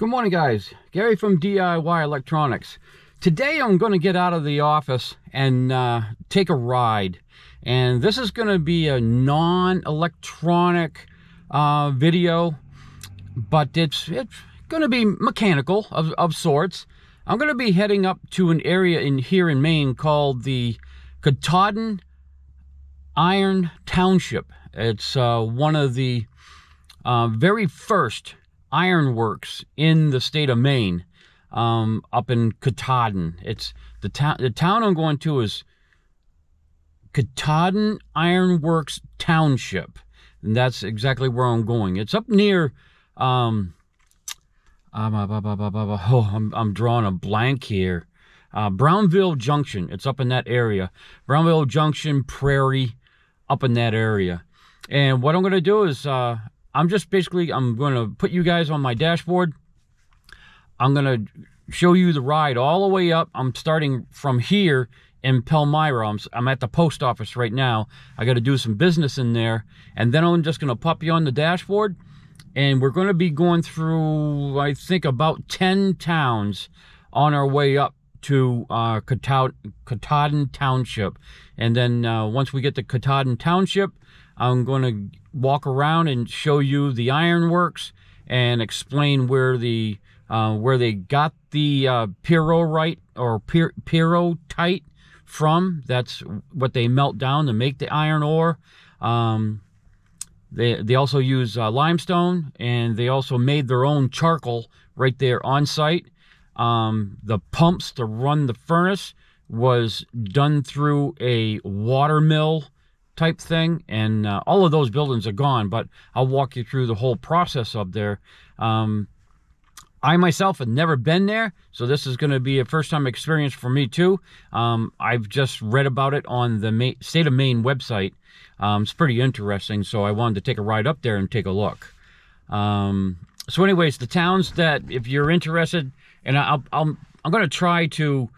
Good morning, guys. Gary from DIY Electronics. Today I'm going to get out of the office and take a ride. And this is going to be a non-electronic video, but it's going to be mechanical of sorts. I'm going to be heading up to an area here in Maine called the Katahdin Iron Township. It's one of the very first ironworks in the state of Maine, up in Katahdin. It's the town I'm going to is Katahdin Ironworks Township, and that's exactly where I'm going. It's up near I'm drawing a blank here. Brownville Junction. It's up in that area. Brownville Junction, Prairie, up in that area. And what I'm going to do is I'm going to put you guys on my dashboard. I'm going to show you the ride all the way up. I'm starting from here in Palmyra. I'm at the post office right now. I got to do some business in there. And then I'm just going to pop you on the dashboard. And we're going to be going through, I think, about 10 towns on our way up to Katahdin Township. And then once we get to Katahdin Township, I'm going to walk around and show you the ironworks and explain where they got the pyrrhotite or pyrrhotite from. That's what they melt down to make the iron ore. They also use limestone, and they also made their own charcoal right there on site. The pumps to run the furnace was done through a water mill type thing, and all of those buildings are gone, but I'll walk you through the whole process up there. I myself have never been there, so this is going to be a first-time experience for me too. I've just read about it on the State of Maine website. It's pretty interesting, so I wanted to take a ride up there and take a look. So anyways, the towns that, if you're interested, and I'm going to try to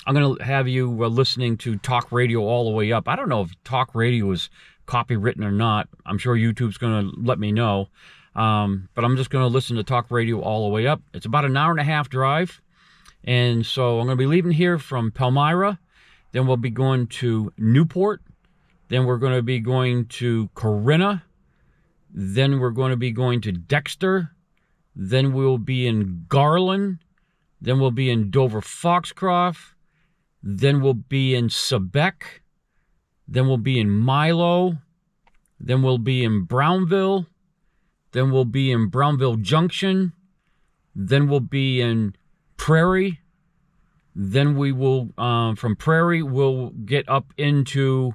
I'm going to have you listening to talk radio all the way up. I don't know if talk radio is copywritten or not. I'm sure YouTube's going to let me know. But I'm just going to listen to talk radio all the way up. It's about an hour and a half drive. And so I'm going to be leaving here from Palmyra. Then we'll be going to Newport. Then we're going to be going to Corrina. Then we're going to be going to Dexter. Then we'll be in Garland. Then we'll be in Dover-Foxcroft. Then we'll be in Sebec. Then we'll be in Milo. Then we'll be in Brownville. Then we'll be in Brownville Junction. Then we'll be in Prairie. Then we will, from Prairie, we'll get up into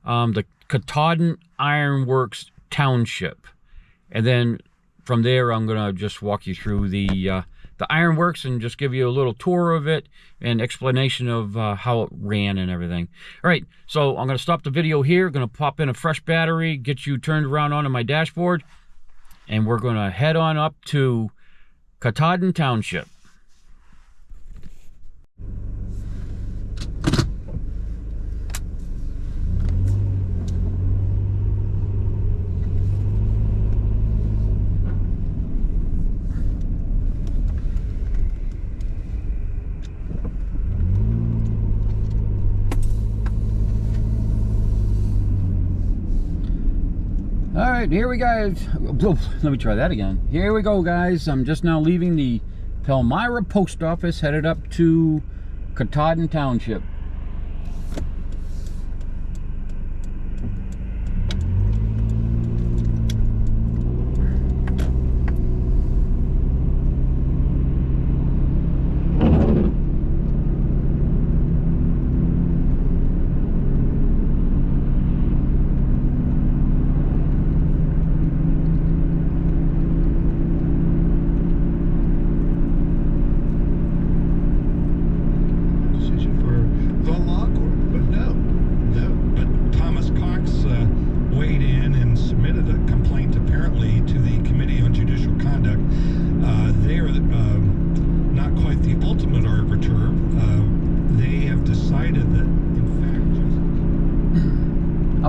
the Katahdin Ironworks Township. And then from there, I'm going to just walk you through the ironworks and just give you a little tour of it and explanation of how it ran and everything. All right, so I'm going to stop the video here. Going to pop in a fresh battery, get you turned around onto my dashboard, and we're going to head on up to Katahdin Township. All right, here we go. Let me try that again. Here we go, guys. I'm just now leaving the Palmyra post office, headed up to Katahdin Township.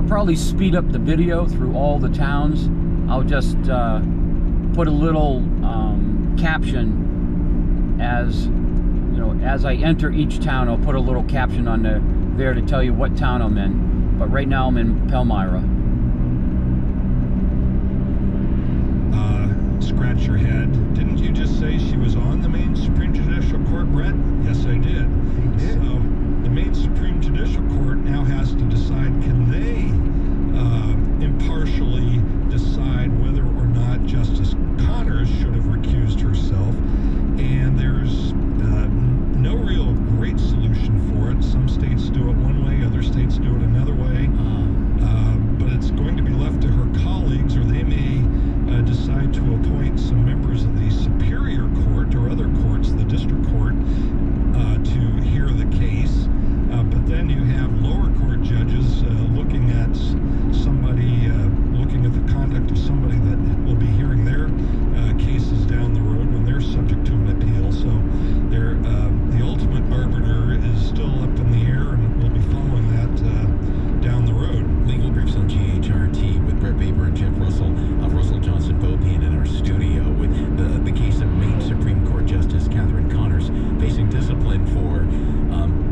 Probably speed up the video through all the towns. I'll just put a little caption as, you know, as I enter each town. I'll put a little caption on there to tell you what town I'm in. But right now I'm in Palmyra. Scratch your head. Didn't you just say she was on the Maine Supreme Judicial Court, Brett? Yes, I did. So the Maine Supreme Judicial Court now has to decide, can they impartially decide whether or not Justice Connors should have recused herself. And there's no real great solution for it. Some states do it one way, other states do it another way. But it's going to be left to her colleagues, or they may decide to appoint some members of the Superior Court or other courts, the District Court, to hear the case. But then you have lower court judges looking at somebody, looking at the conduct of somebody that will be hearing their cases down the road when they're subject to an appeal. So the ultimate arbiter is still up in the air, and we'll be following that down the road. Legal briefs on GHRT with Brett Baber and Jeff Russell of Russell Johnson Bopian in our studio with the case of Maine Supreme Court Justice Katharine Connors facing discipline for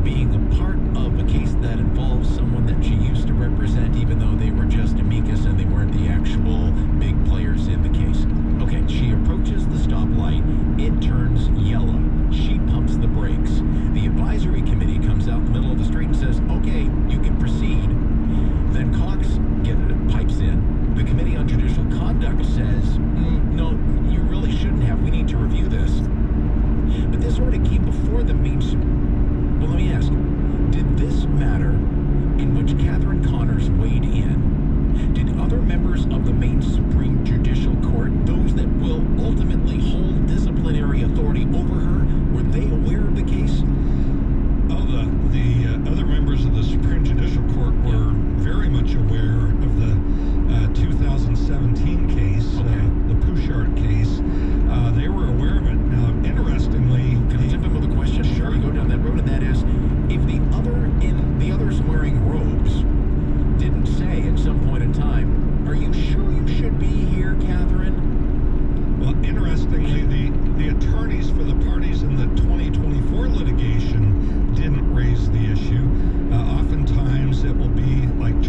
being a part of a case that involves someone that she used to represent, even though they were just amicus and they weren't the actual big players in the case. Okay, she approaches the stoplight. It turns yellow. She pumps the brakes. The advisory committee comes out in the middle of the street and says, okay, you can proceed. Then Cox pipes in. The Committee on Judicial Conduct says, no, you really shouldn't have. We need to review this. But this already came before the Maine. Well, let me ask, did this matter in which Katharine Connors weighed in? Did other members of the Maine Supreme Judicial Court, those that will ultimately hold disciplinary authority over her, were they aware of the case? Oh, the other members of the Supreme Judicial Court were very much aware of the 2017 case, the Pouchard case. They were aware of it. Now, interestingly, can I jump in with a question? Sure. We go down that road, and that is, if the others wearing robes didn't say at some point in time, are you sure you should be here, Katharine? Well, interestingly, the attorneys for the parties in the 2024 litigation didn't raise the issue. Oftentimes, it will be like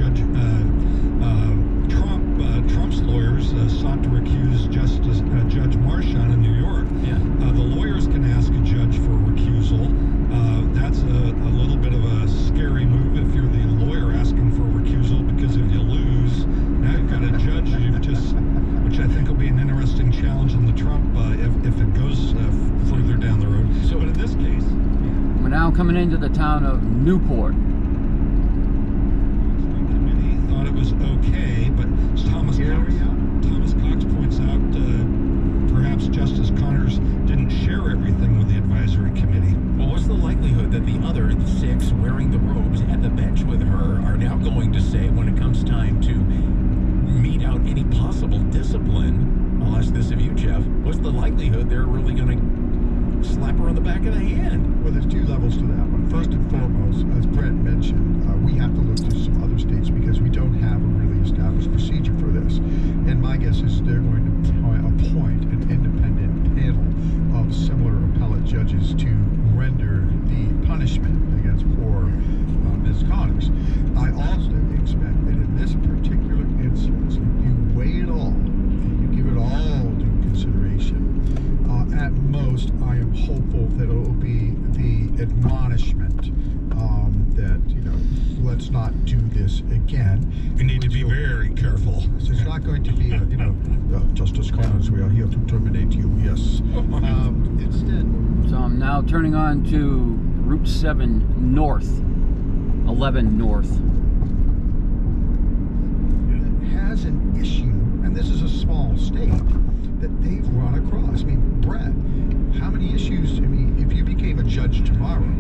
Trump's lawyers sought to recuse Judge Marchand in New York. Yeah. The lawyers can ask a judge for recusal. That's a little bit of a scary move if you're the lawyer asking for recusal, because if you lose, now you've got a judge which I think will be an interesting challenge in the Trump if it goes further down the road. So, but in this case, We're now coming into the town of Newport. the committee thought it was okay, but as Thomas Cox points out, perhaps Justice Connors didn't share everything with the advisory committee. Well, what's the likelihood that the other 6 wearing the robes at the bench with her are now going to say, when it comes time to mete out any possible discipline, I'll ask this of you, Jeff, what's the likelihood they're really going to slap her on the back of the hand? Well, there's 2 levels to that one. First and foremost, as Brett mentioned, we have to look to some other states because we don't have a really established procedure for this. And my guess is they're going to appoint an independent panel of similar appellate judges to render the punishment against poor Ms. Connors. I also expect that in this particular instance, if you weigh it all and you give it all due consideration, at most, I am hopeful that it will be the admonishment that, let's not do this again. We need to be very careful. So it's not going to be, Justice Connors, we are here to terminate you, yes. Instead. So I'm now turning on to Route 7 North, 11 North. That has an issue, and this is a small state, that they've run across. I mean, Brett, how many issues, if you became a judge tomorrow,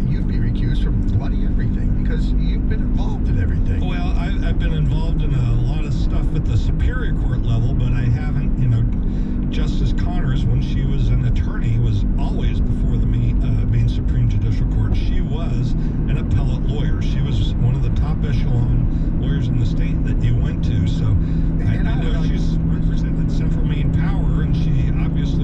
you'd be recused from bloody everything because you've been involved in everything. Well, I've been involved in a lot of stuff at the Superior Court level, but I haven't, Justice Connors, when she was an attorney, was always before the Maine Supreme Judicial Court. She was an appellate lawyer. She was one of the top echelon lawyers in the state that you went to. So I know she's represented Central Maine Power, and she obviously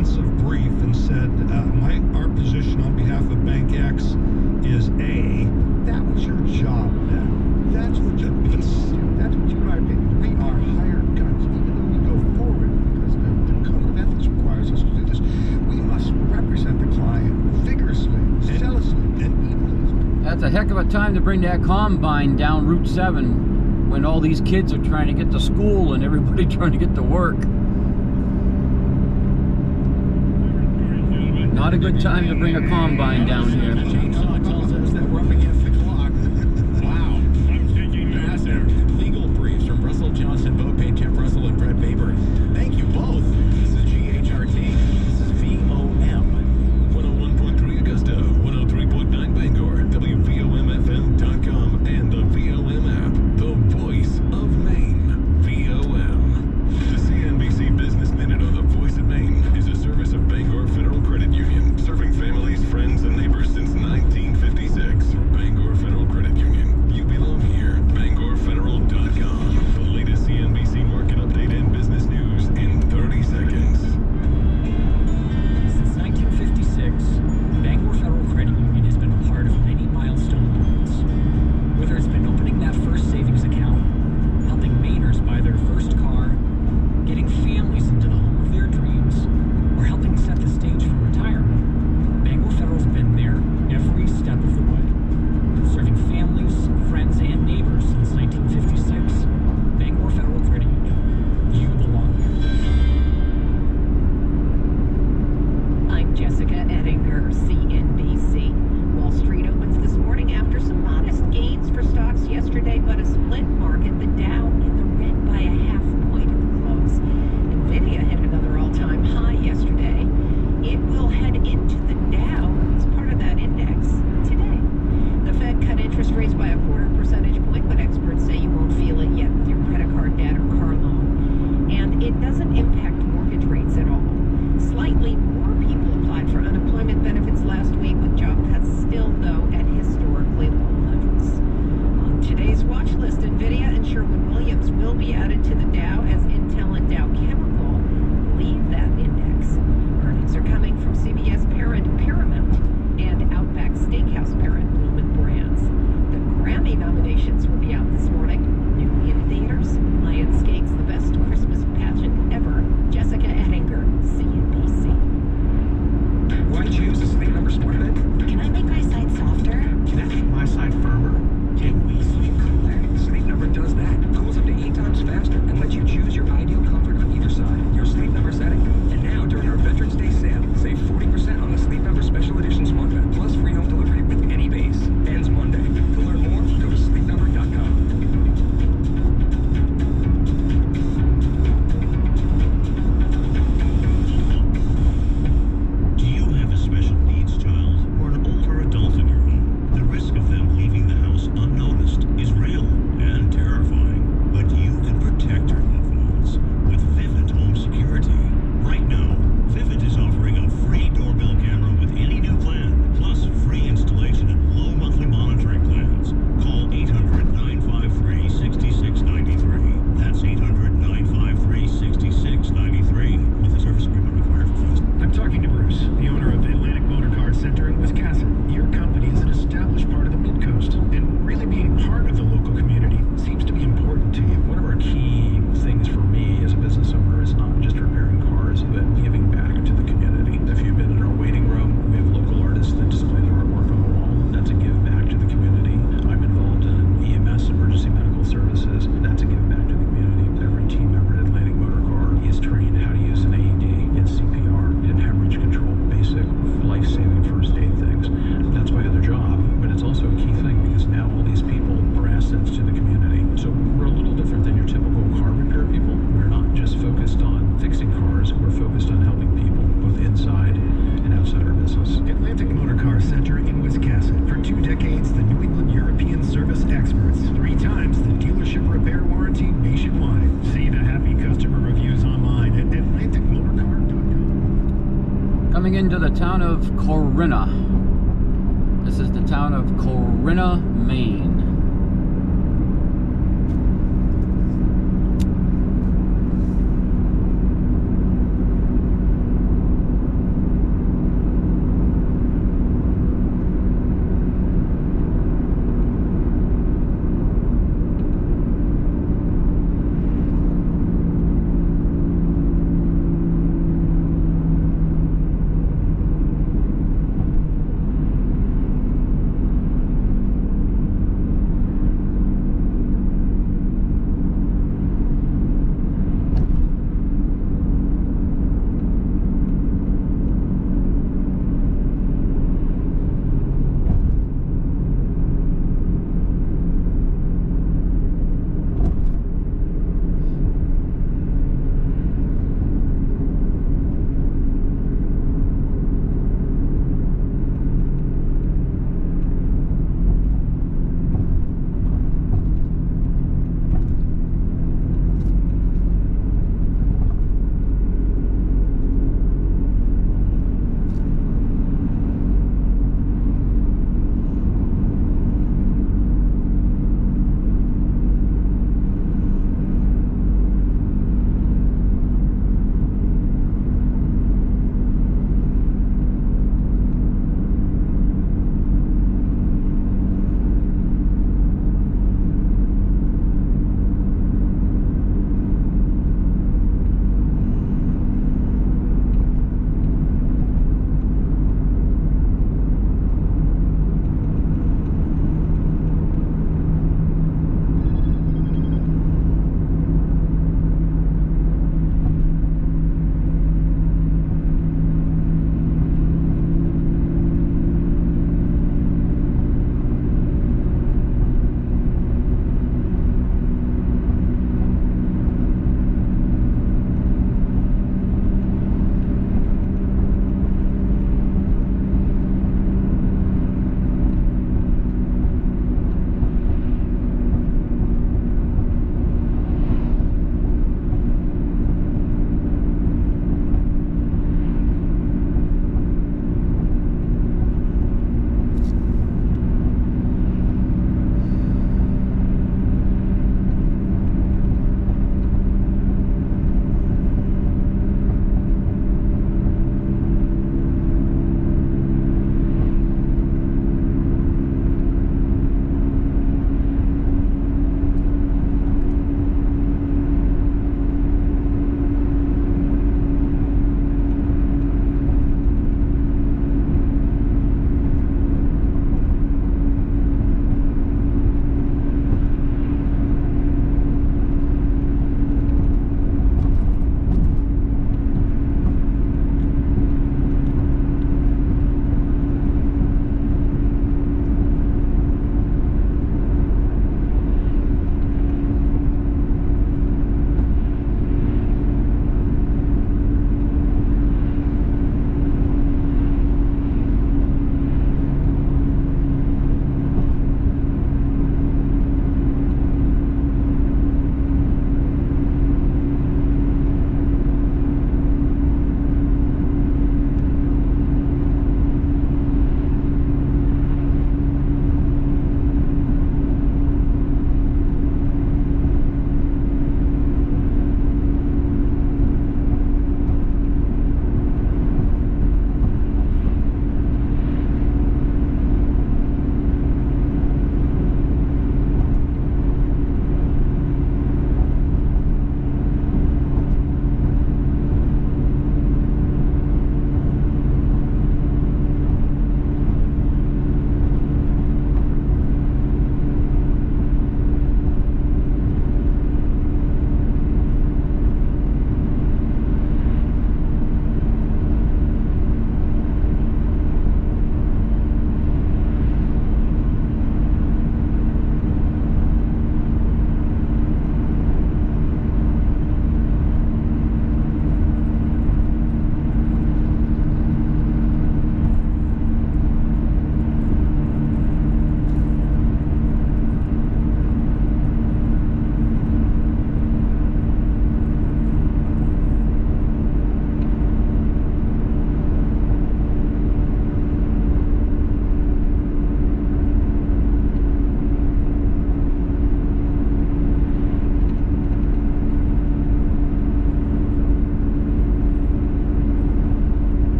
extensive brief and said, our position on behalf of Bank X is A. That was your job then. That's what you do. That's what you and I are doing. We are hired guns. Even though we go forward, because the code of ethics requires us to do this, we must represent the client vigorously, zealously, and evilly. That's a heck of a time to bring that combine down Route 7 when all these kids are trying to get to school and everybody trying to get to work. Not a good time to bring a combine down here. The chainsaw tells us that we're up against the clock. Wow. I'm taking massive legal briefs from Russell Johnson, Bo Payne, Jeff Russell, and Brett Baber. Thank you both. This is GHRT. This is VOM. 101.3 Augusta, 103.9 Bangor, WVOMFM.com, and the VOM app. The voice of Maine. VOM. The CNBC Business Minute on the Voice of Maine is a service of Bangor Federal Credit Union, serving families, friends, and neighbors since 1956. Bangor Federal Credit Union. You belong here. BangorFederal.com. The latest CNBC market update and business news in 30 seconds. Since 1956, Bangor Federal Credit Union has been a part of many milestone moments. Whether it's been opening that first savings account, helping Mainers buy their first car, getting families into the home of their dreams, or helping set the stage for retirement, Bangor Federal's been there every step of the way. Serving families, friends, and neighbors since 1956, Bangor Federal Credit Union. You belong here. I'm Jessica Ettinger, CNBC. Wall Street opens this morning after some modest gains for stocks yesterday, but a split market. The Dow in the red by a half point at the close. Nvidia hit another all-time high yesterday. It will head into the Dow as part of that index today. The Fed cut interest rates by a quarter percentage point, but experts say you won't feel it yet with your credit card debt or car loan. And it doesn't impact mortgage rates at all. Slightly more people applied for unemployment benefits last week, with job cuts still, though, at historically low levels. On today's watch list, Nvidia and Sherwin-Williams will be added to the Dow as Intel and Dow Chemical leave that index. Earnings are coming from CBS parent Paramount and Outback Steakhouse parent Bloomin' Brands. The Grammy nominations will be out this morning. New in theaters, Lionsgate's The Best Christmas Pageant Ever. Jessica Ettinger, CNBC. Why don't you use the Sleep Number Smart Bed? Can I make my side softer? Can I make my side firmer? Can we sleep cooler? Sleep Number does that. Cools up to 8 times faster and lets you choose your ideal comfort on either side. Your Sleep Number setting. And now, during our Veterans Day sale, save 40% on the Sleep Number Special Edition Smart Bed, plus free home delivery with any base. Ends Monday. To learn more, go to sleepnumber.com. Do you have a special needs child or an older adult in your home? The risk of them leaving the house unnoticed is real and terrifying, but you can protect your loved ones with Vivid Home Security. Right now, Vivid is offering a free doorbell camera with any new plan, plus free installation and low monthly monitoring plans. Call 800-953-6693. That's 800-953-6693 with a service agreement required for first. I'm talking to Bruce, the owner of the Atlantic Motor Car Center in Wisconsin. Your company is an established part of the Mid-Coast, and really being part of the local community seems to be important to you. One of our key things for me as a business owner is not just repairing cars, but giving back to the community. If you've been in our waiting room, we have local artists that display their artwork on the wall. That's a give back to the community. I'm involved in EMS, emergency medical services. That's a give back to the community. Every team member at Atlantic Motor Car is trained how to use an AED, in CPR, in hemorrhage control, basic life-saving first aid things. That's my other job, but it's also a key thing because now all these people are assets to the community. So we're a little different than your typical car repair people. We're not just focused on fixing cars, we're focused on helping people, both inside and outside our business. Atlantic Motor Car Center in Wisconsin. For 2 decades, the New England European service experts. 3 times the dealership repair warranty nationwide. See the happy customer reviews online at AtlanticMotorCar.com. Coming into the town of Corrina. This is the town of Corrina, Maine.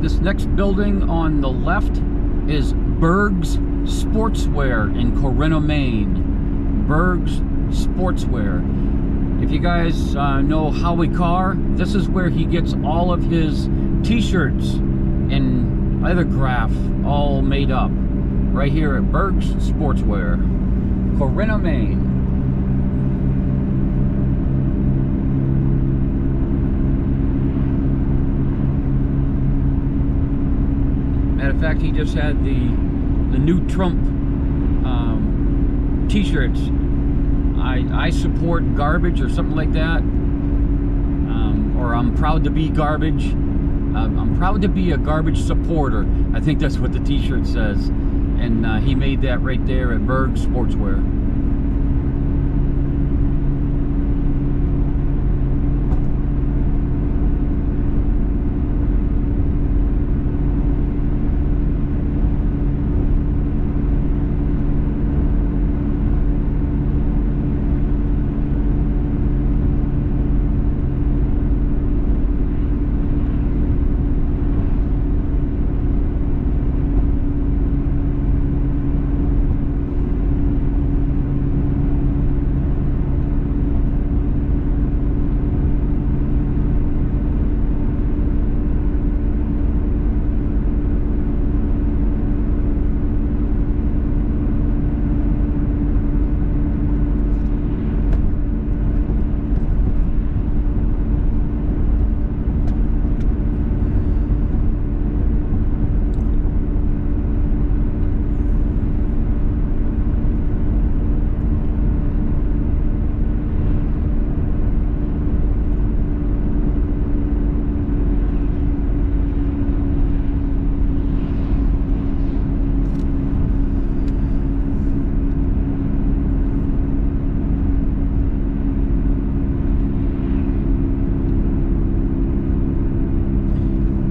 This next building on the left is Berg's Sportswear in Corrina, Maine. Berg's Sportswear. If you guys know Howie Carr, this is where he gets all of his t-shirts and lithograph all made up. Right here at Berg's Sportswear, Corrina, Maine. Matter of fact, he just had the new Trump t-shirts. I support garbage or something like that, or I'm proud to be garbage. I'm proud to be a garbage supporter. I think that's what the t-shirt says. And he made that right there at Berg's Sportswear.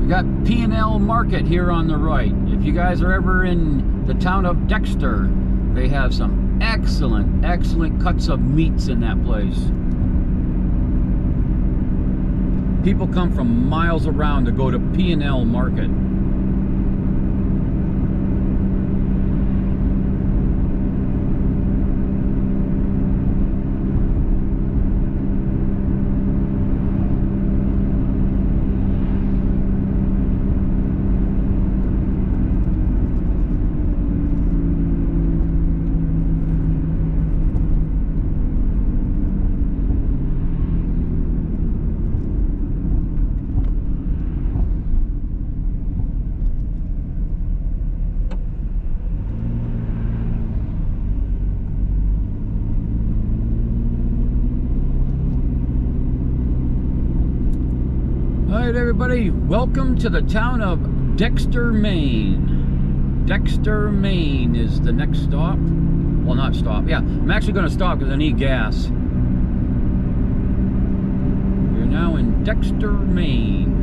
Got P&L Market here on the right. If you guys are ever in the town of Dexter, they have some excellent cuts of meats in that place. People come from miles around to go to P&L Market. Alright everybody, welcome to the town of Dexter, Maine. Dexter, Maine is the next stop. Well, not stop. Yeah, I'm actually going to stop because I need gas. We're now in Dexter, Maine.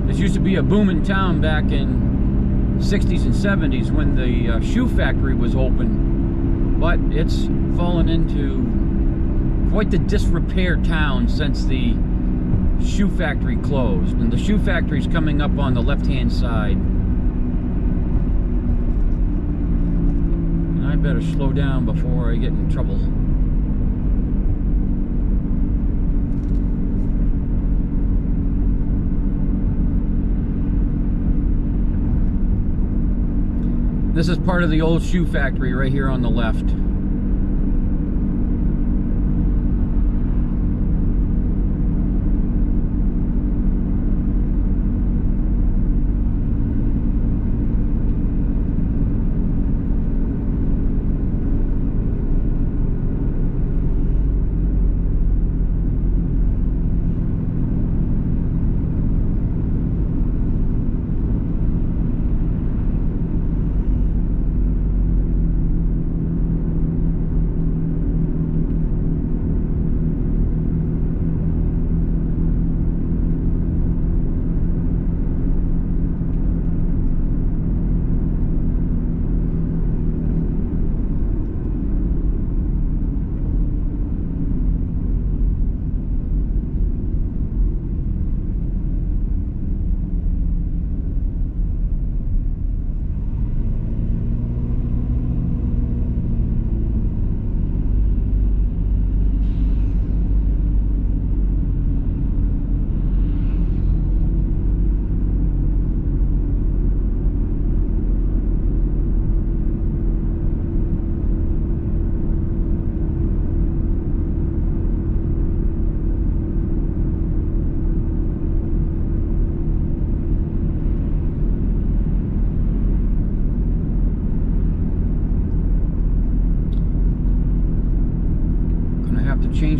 This used to be a booming town back in 60s and 70s when the shoe factory was open. But it's fallen into quite the disrepair town since the shoe factory closed, and the shoe factory's coming up on the left-hand side. And I better slow down before I get in trouble. This is part of the old shoe factory right here on the left.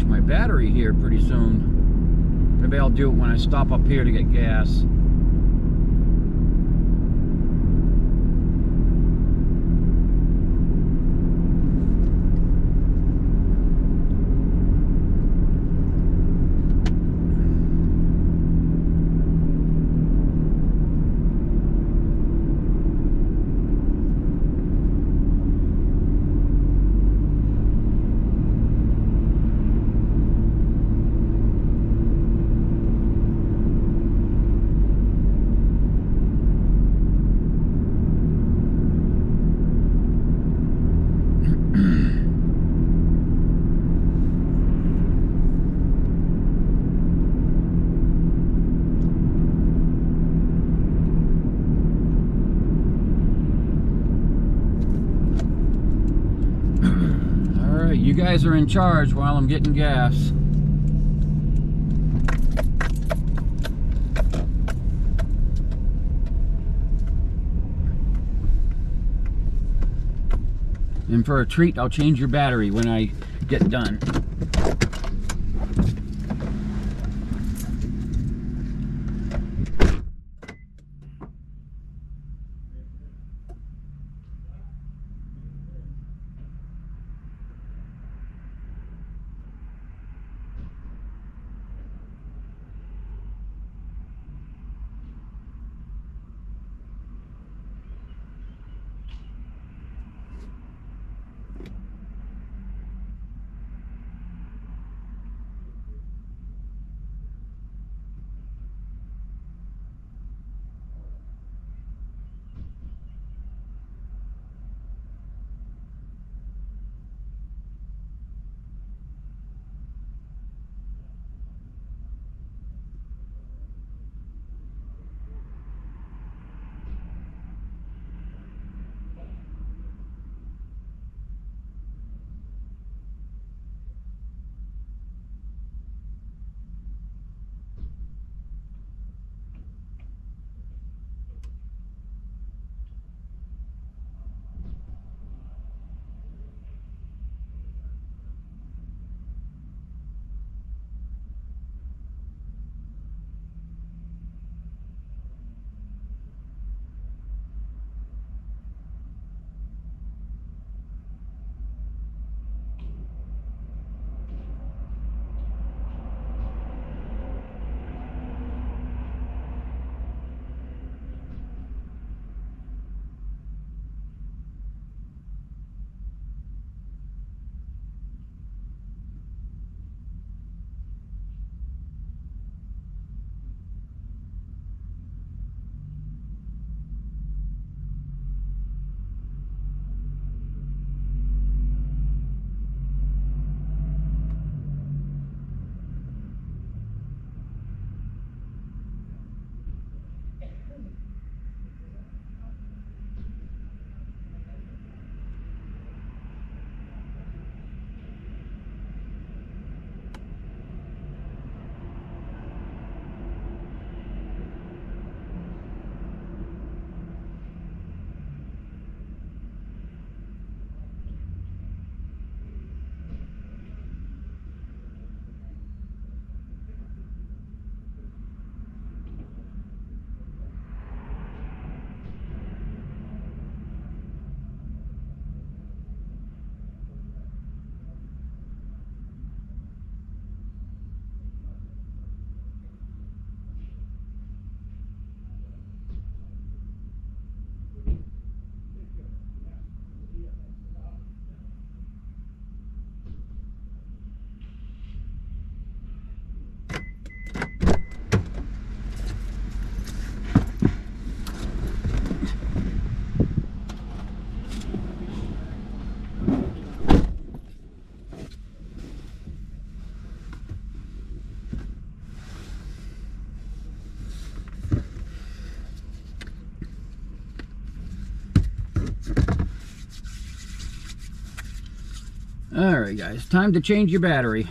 my battery here pretty soon. Maybe I'll do it when I stop up here to get gas. You guys are in charge while I'm getting gas. And for a treat, I'll change your battery when I get done. Alright guys, time to change your battery.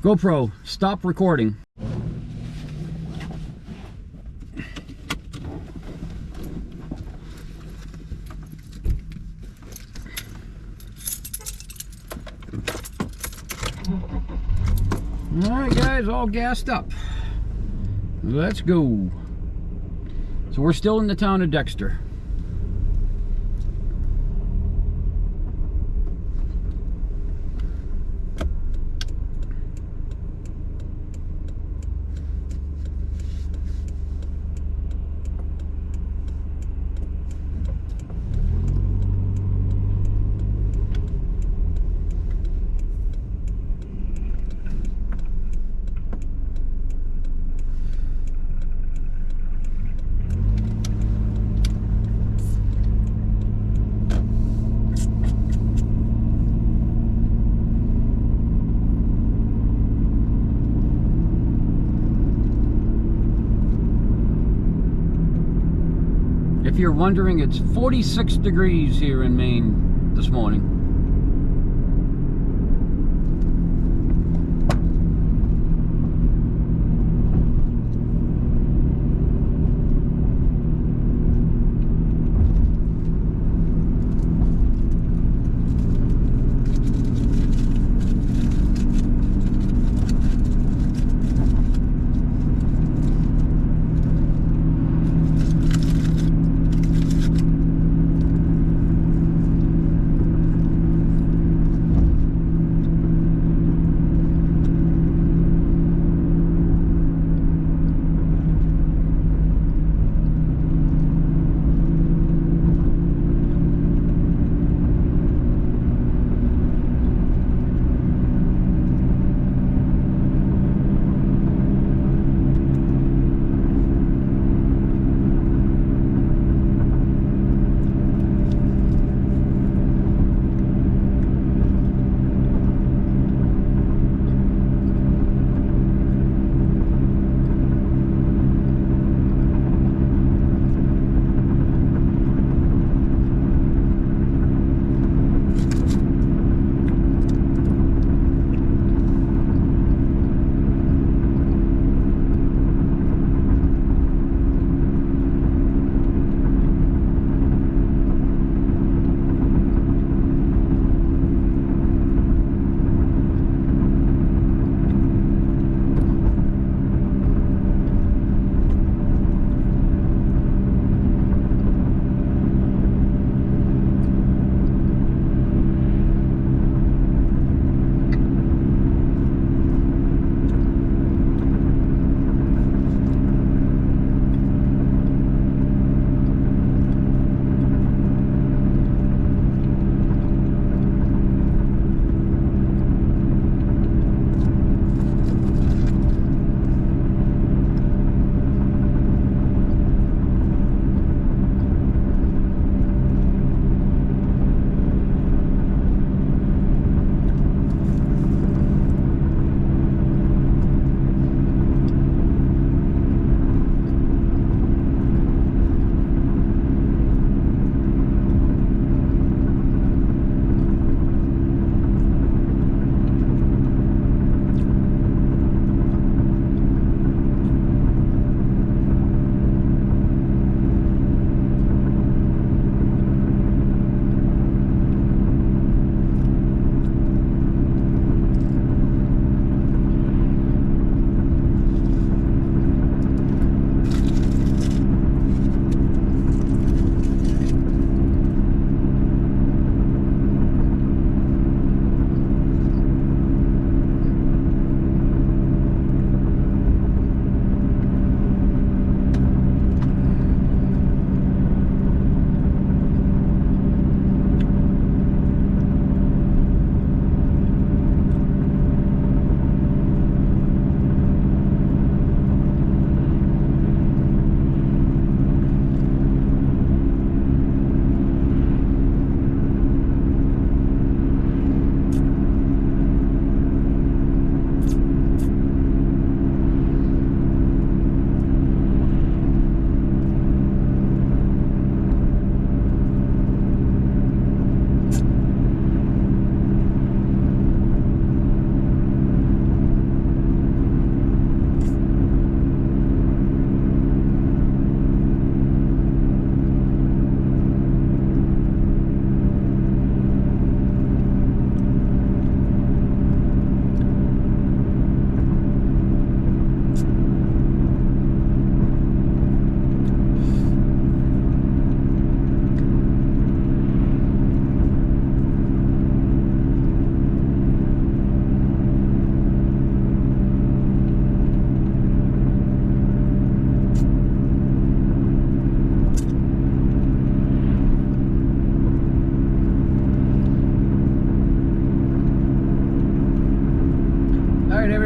GoPro, stop recording. Alright guys, all gassed up. Let's go. So we're still in the town of Dexter. If you're wondering, it's 46 degrees here in Maine this morning.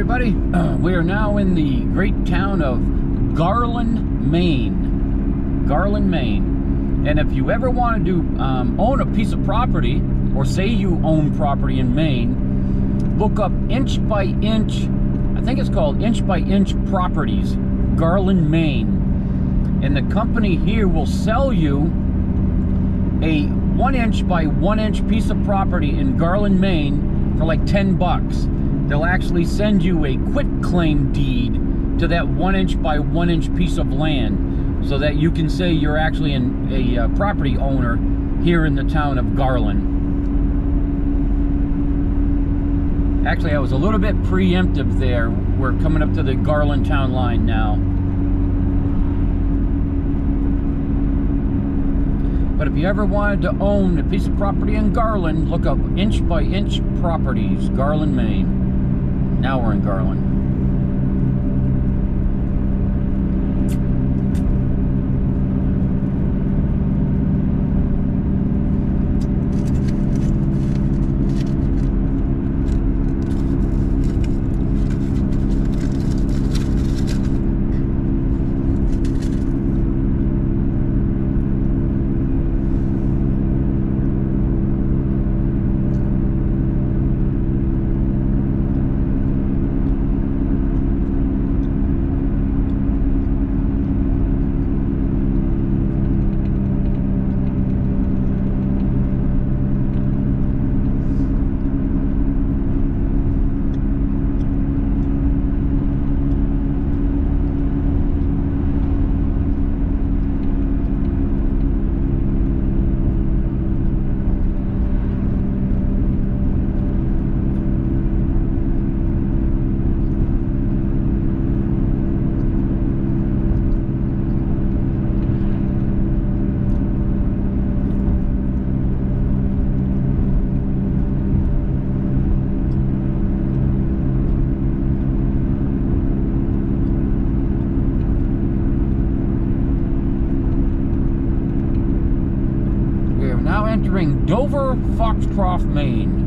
everybody. We are now in the great town of Garland, Maine. Garland, Maine. And if you ever wanted to own a piece of property, or say you own property in Maine, look up Inch by Inch. I think it's called Inch by Inch Properties, Garland, Maine. And the company here will sell you a 1 inch by 1 inch piece of property in Garland, Maine for like 10 bucks. They'll actually send you a quitclaim deed to that 1 inch by 1 inch piece of land so that you can say you're actually a property owner here in the town of Garland. Actually, I was a little bit preemptive there. We're coming up to the Garland town line now. But if you ever wanted to own a piece of property in Garland, look up Inch by Inch Properties, Garland, Maine. Now we're in Garland. Entering Dover-Foxcroft, Maine.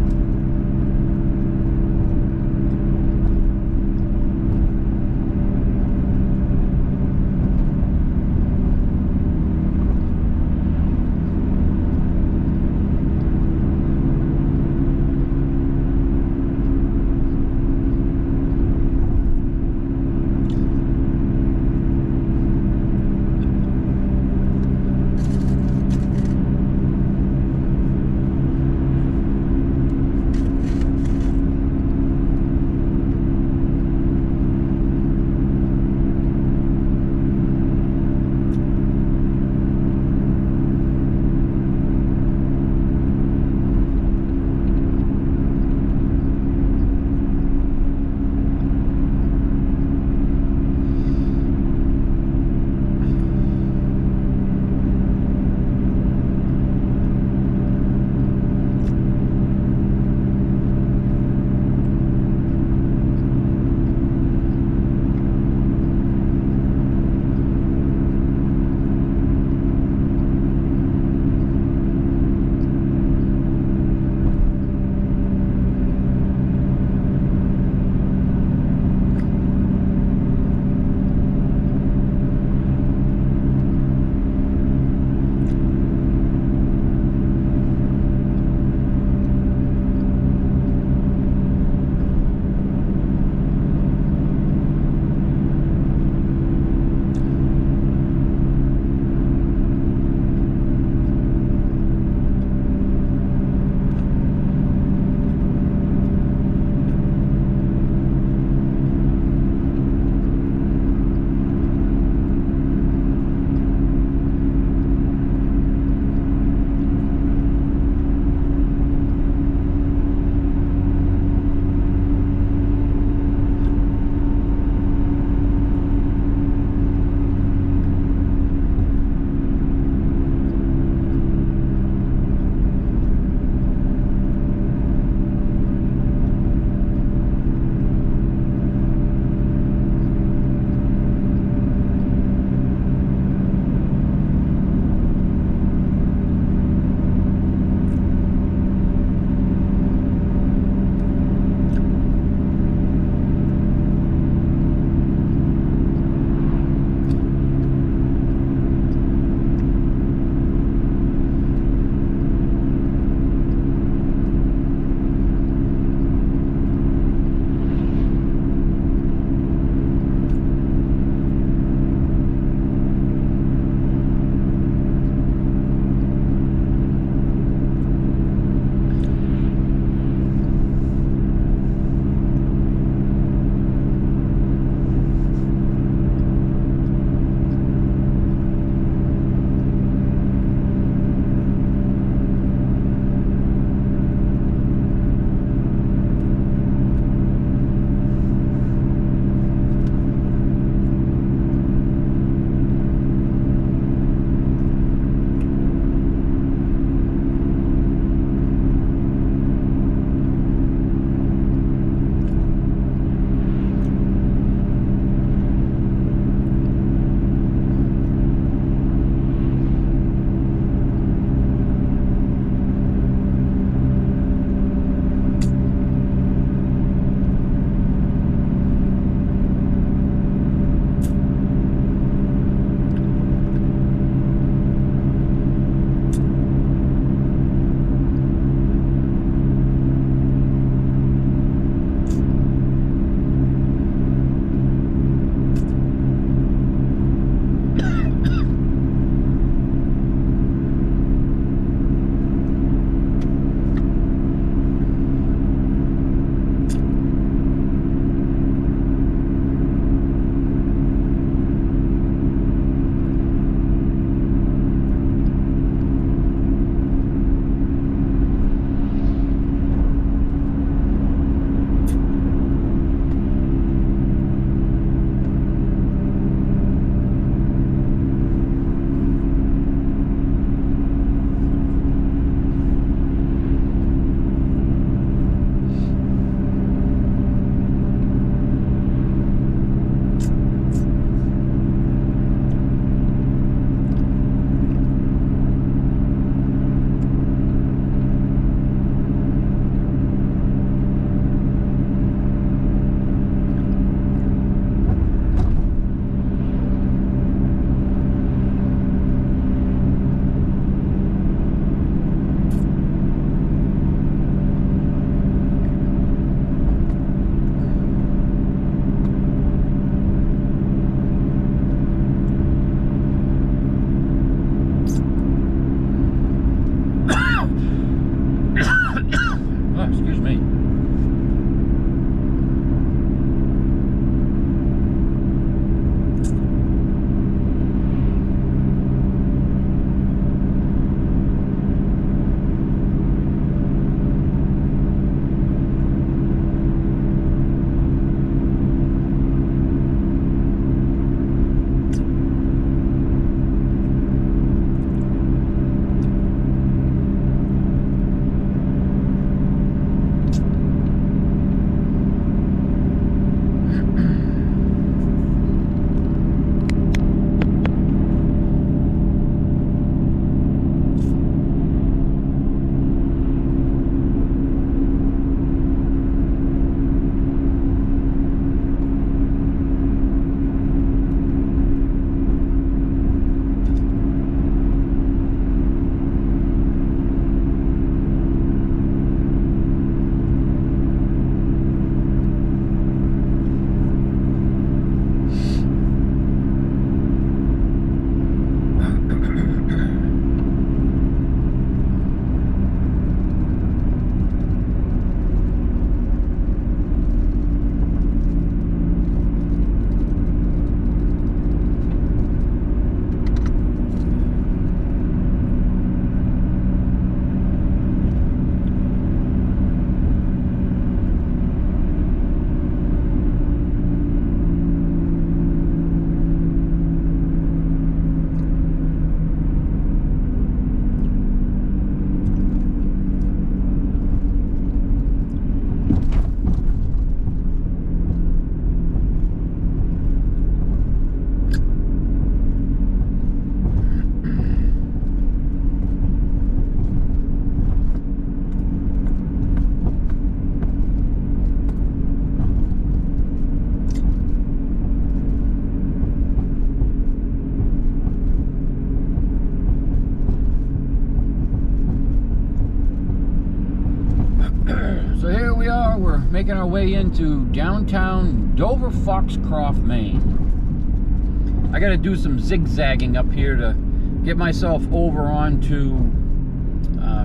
are. We're making our way into downtown Dover-Foxcroft, Maine. I got to do some zigzagging up here to get myself over onto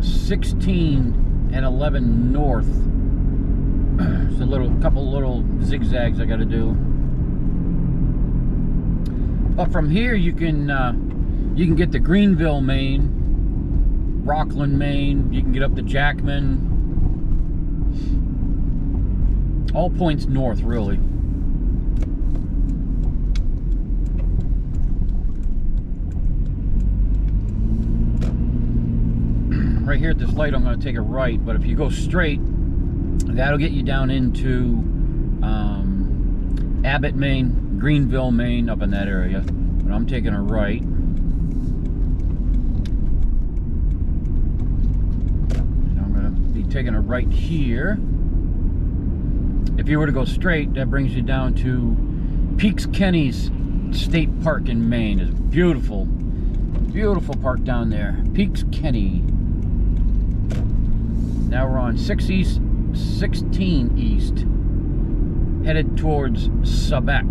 16 and 11 North. It's a couple little zigzags I got to do. But from here you can get to Greenville, Maine, Rockland, Maine. You can get up to Jackman. All points north, really. Right here at this light, I'm going to take a right, but if you go straight, that'll get you down into Abbott, Maine, Greenville, Maine, up in that area. But I'm taking a right. And I'm going to be taking a right here. If you were to go straight, that brings you down to Peaks Kenny's State Park in Maine. It's beautiful, beautiful park down there. Peaks Kenny. Now we're on 16 East, headed towards Sebec.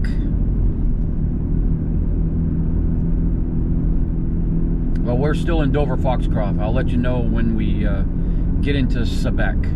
Well, we're still in Dover-Foxcroft. I'll let you know when we get into Sebec.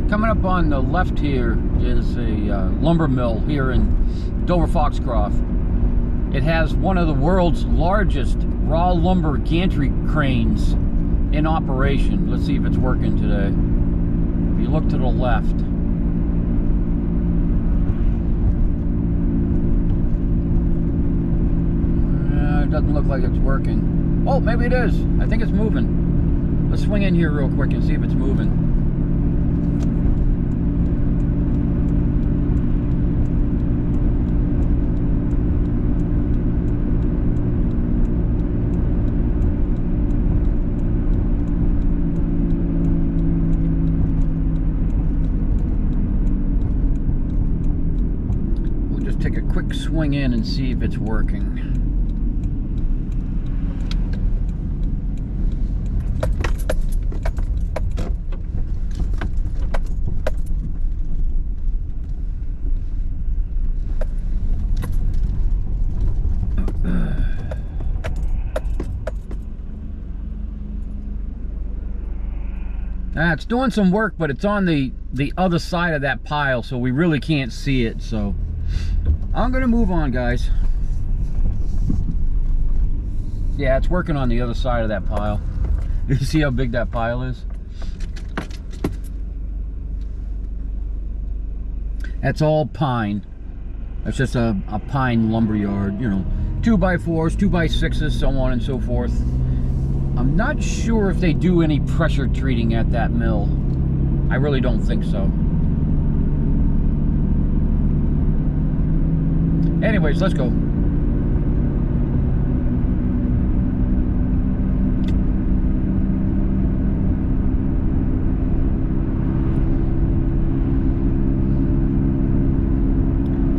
Coming up on the left here is a lumber mill here in Dover-Foxcroft. It has one of the world's largest raw lumber gantry cranes in operation. Let's see if it's working today. If you look to the left. It doesn't look like it's working. Oh, maybe it is. I think it's moving. Let's swing in here real quick and see if it's moving. Take a quick swing in and see if it's working. It's doing some work, but it's on the other side of that pile, so we really can't see it. So I'm gonna move on, guys. Yeah, it's working on the other side of that pile. You see how big that pile is? That's all pine. That's just a pine lumber yard, you know, 2x4s, 2x6s, so on and so forth. I'm not sure if they do any pressure treating at that mill. I really don't think so. Anyways, let's go.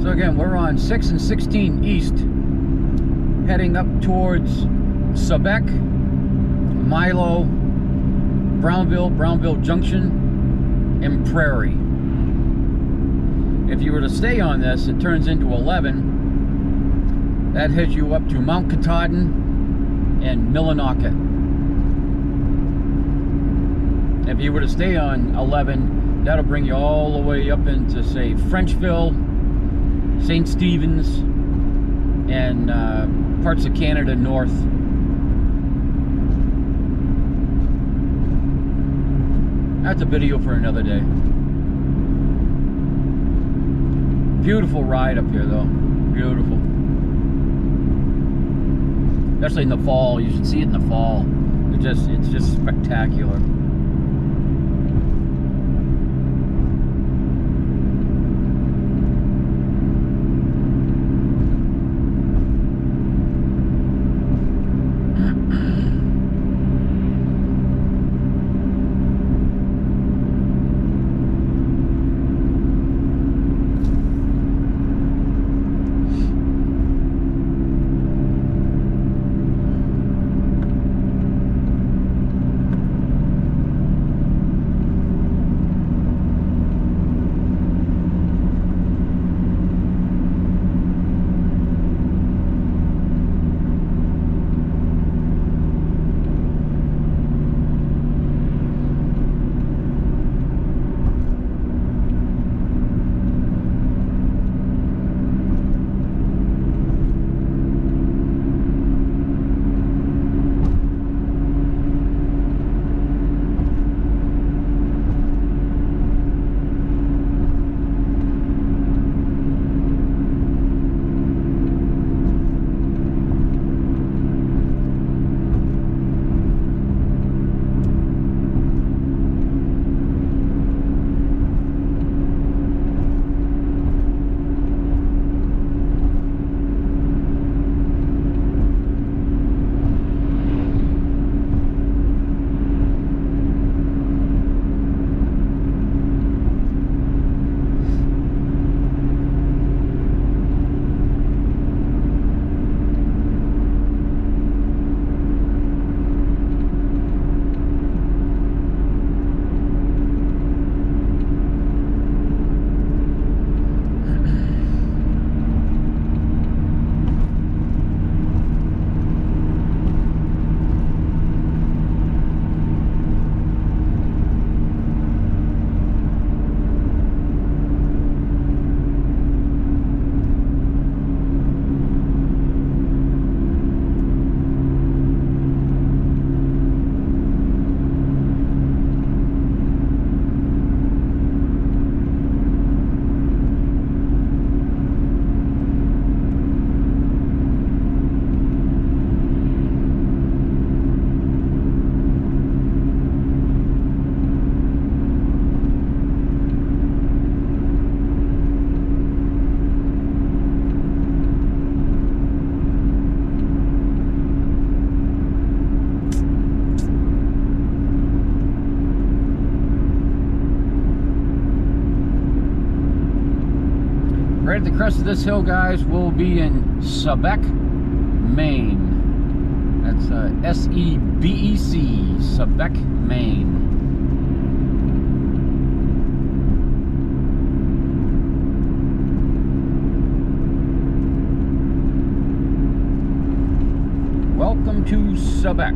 So again, we're on 6 and 16 East, heading up towards Sebec, Milo, Brownville Junction, and Prairie. If you were to stay on this, it turns into 11. That heads you up to Mount Katahdin and Millinocket. If you were to stay on 11, that'll bring you all the way up into, say, Frenchville, St. Stephen's, and parts of Canada north. That's a video for another day. Beautiful ride up here, though. Beautiful. Especially in the fall. You should see it in the fall. It's just spectacular. Right at the crest of this hill, guys, we'll be in Sebec, Maine. That's S-E-B-E-C, Sebec, Maine. Welcome to Sebec.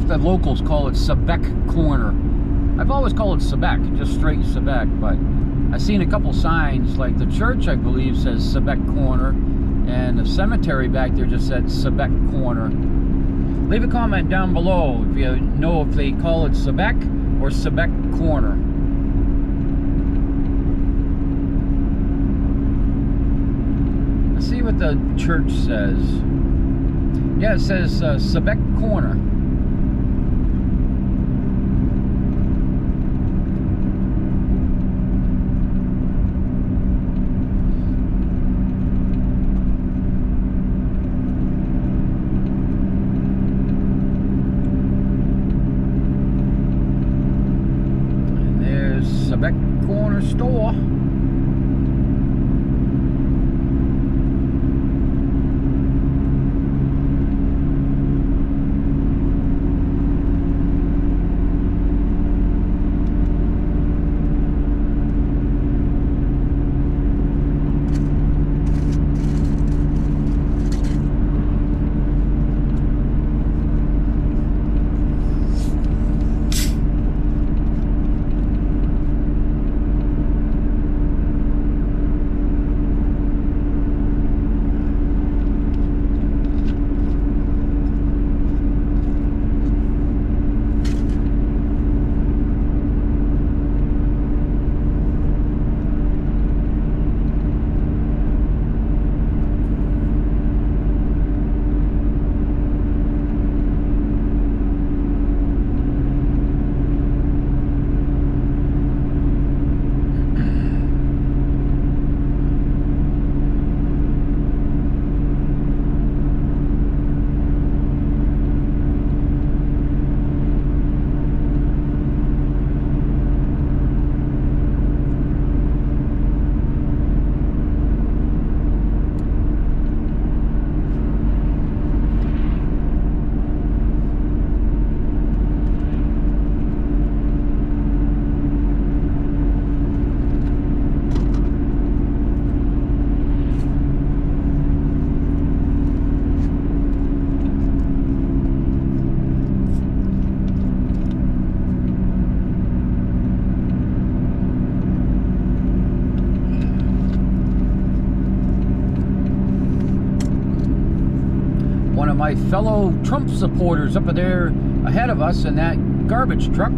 the locals call it Sebec Corner. I've always called it Sebec, just straight Sebec, but I've seen a couple signs, like the church, I believe, says Sebec Corner, and the cemetery back there just said Sebec Corner. Leave a comment down below if you know if they call it Sebec or Sebec Corner. Let's see what the church says. Yeah, it says Sebec Corner. And there's Sebec Corner Store. One of my fellow Trump supporters up there ahead of us in that garbage truck.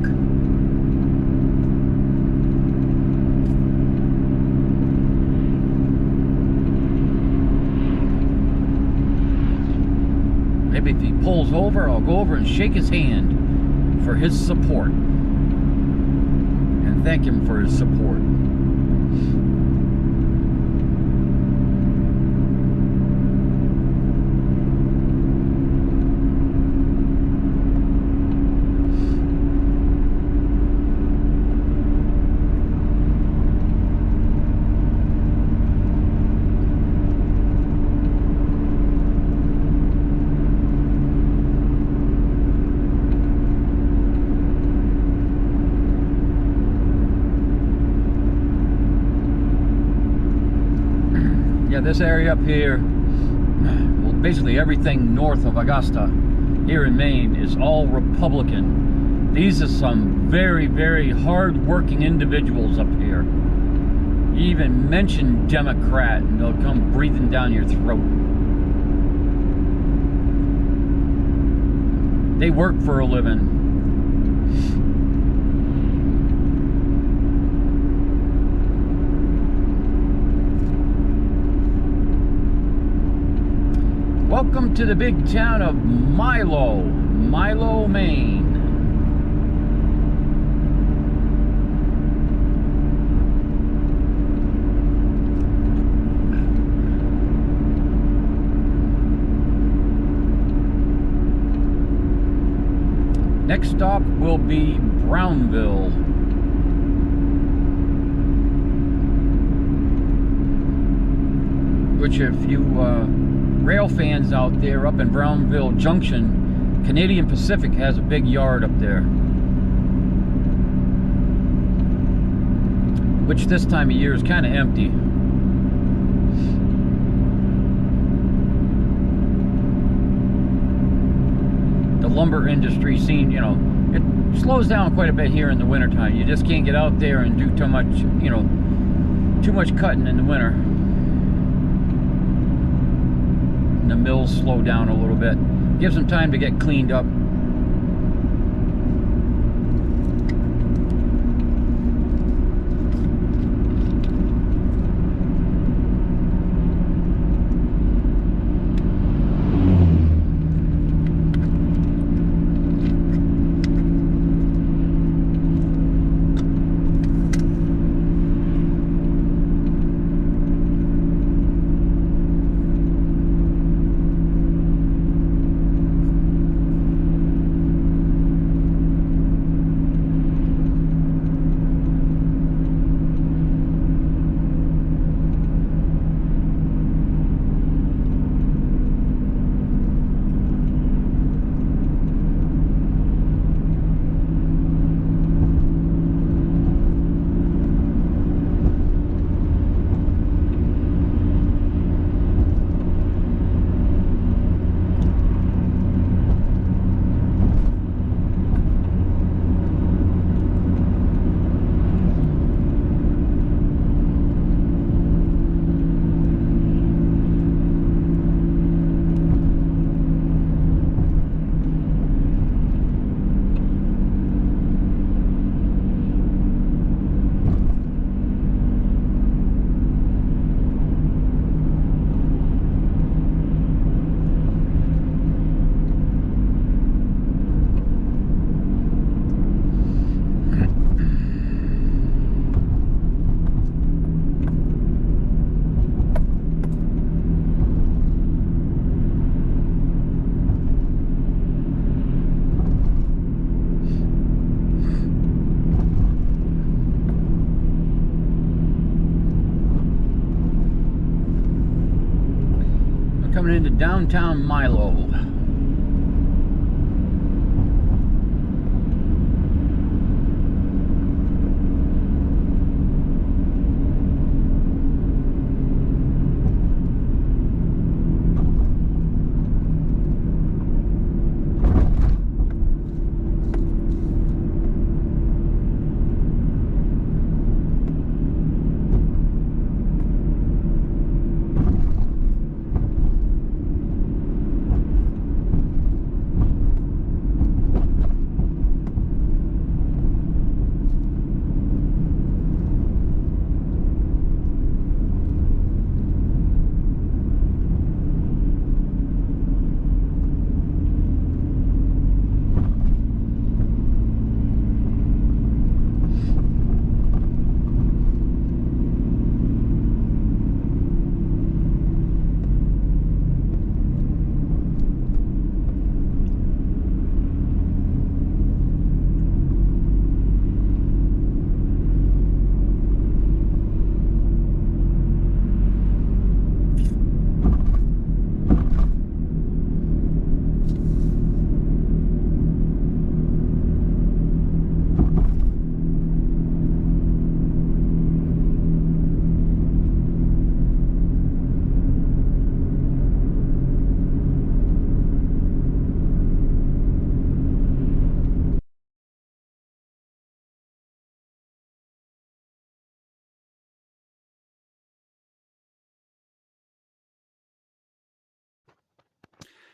Maybe if he pulls over, I'll go over and shake his hand for his support and thank him for his support. This area up here, well, basically everything north of Augusta here in Maine is all Republican. These are some very, very hard-working individuals up here. You even mention Democrat and they'll come breathing down your throat. They work for a living. Welcome to the big town of Milo, Maine. Next stop will be Brownville. Which, if you rail fans out there up in Brownville Junction, Canadian Pacific has a big yard up there, which this time of year is kind of empty. The lumber industry scene, you know, it slows down quite a bit here in the wintertime. You just can't get out there and do too much, you know, too much cutting in the winter. And the mills slow down a little bit. Gives them time to get cleaned up. Coming into downtown Milo.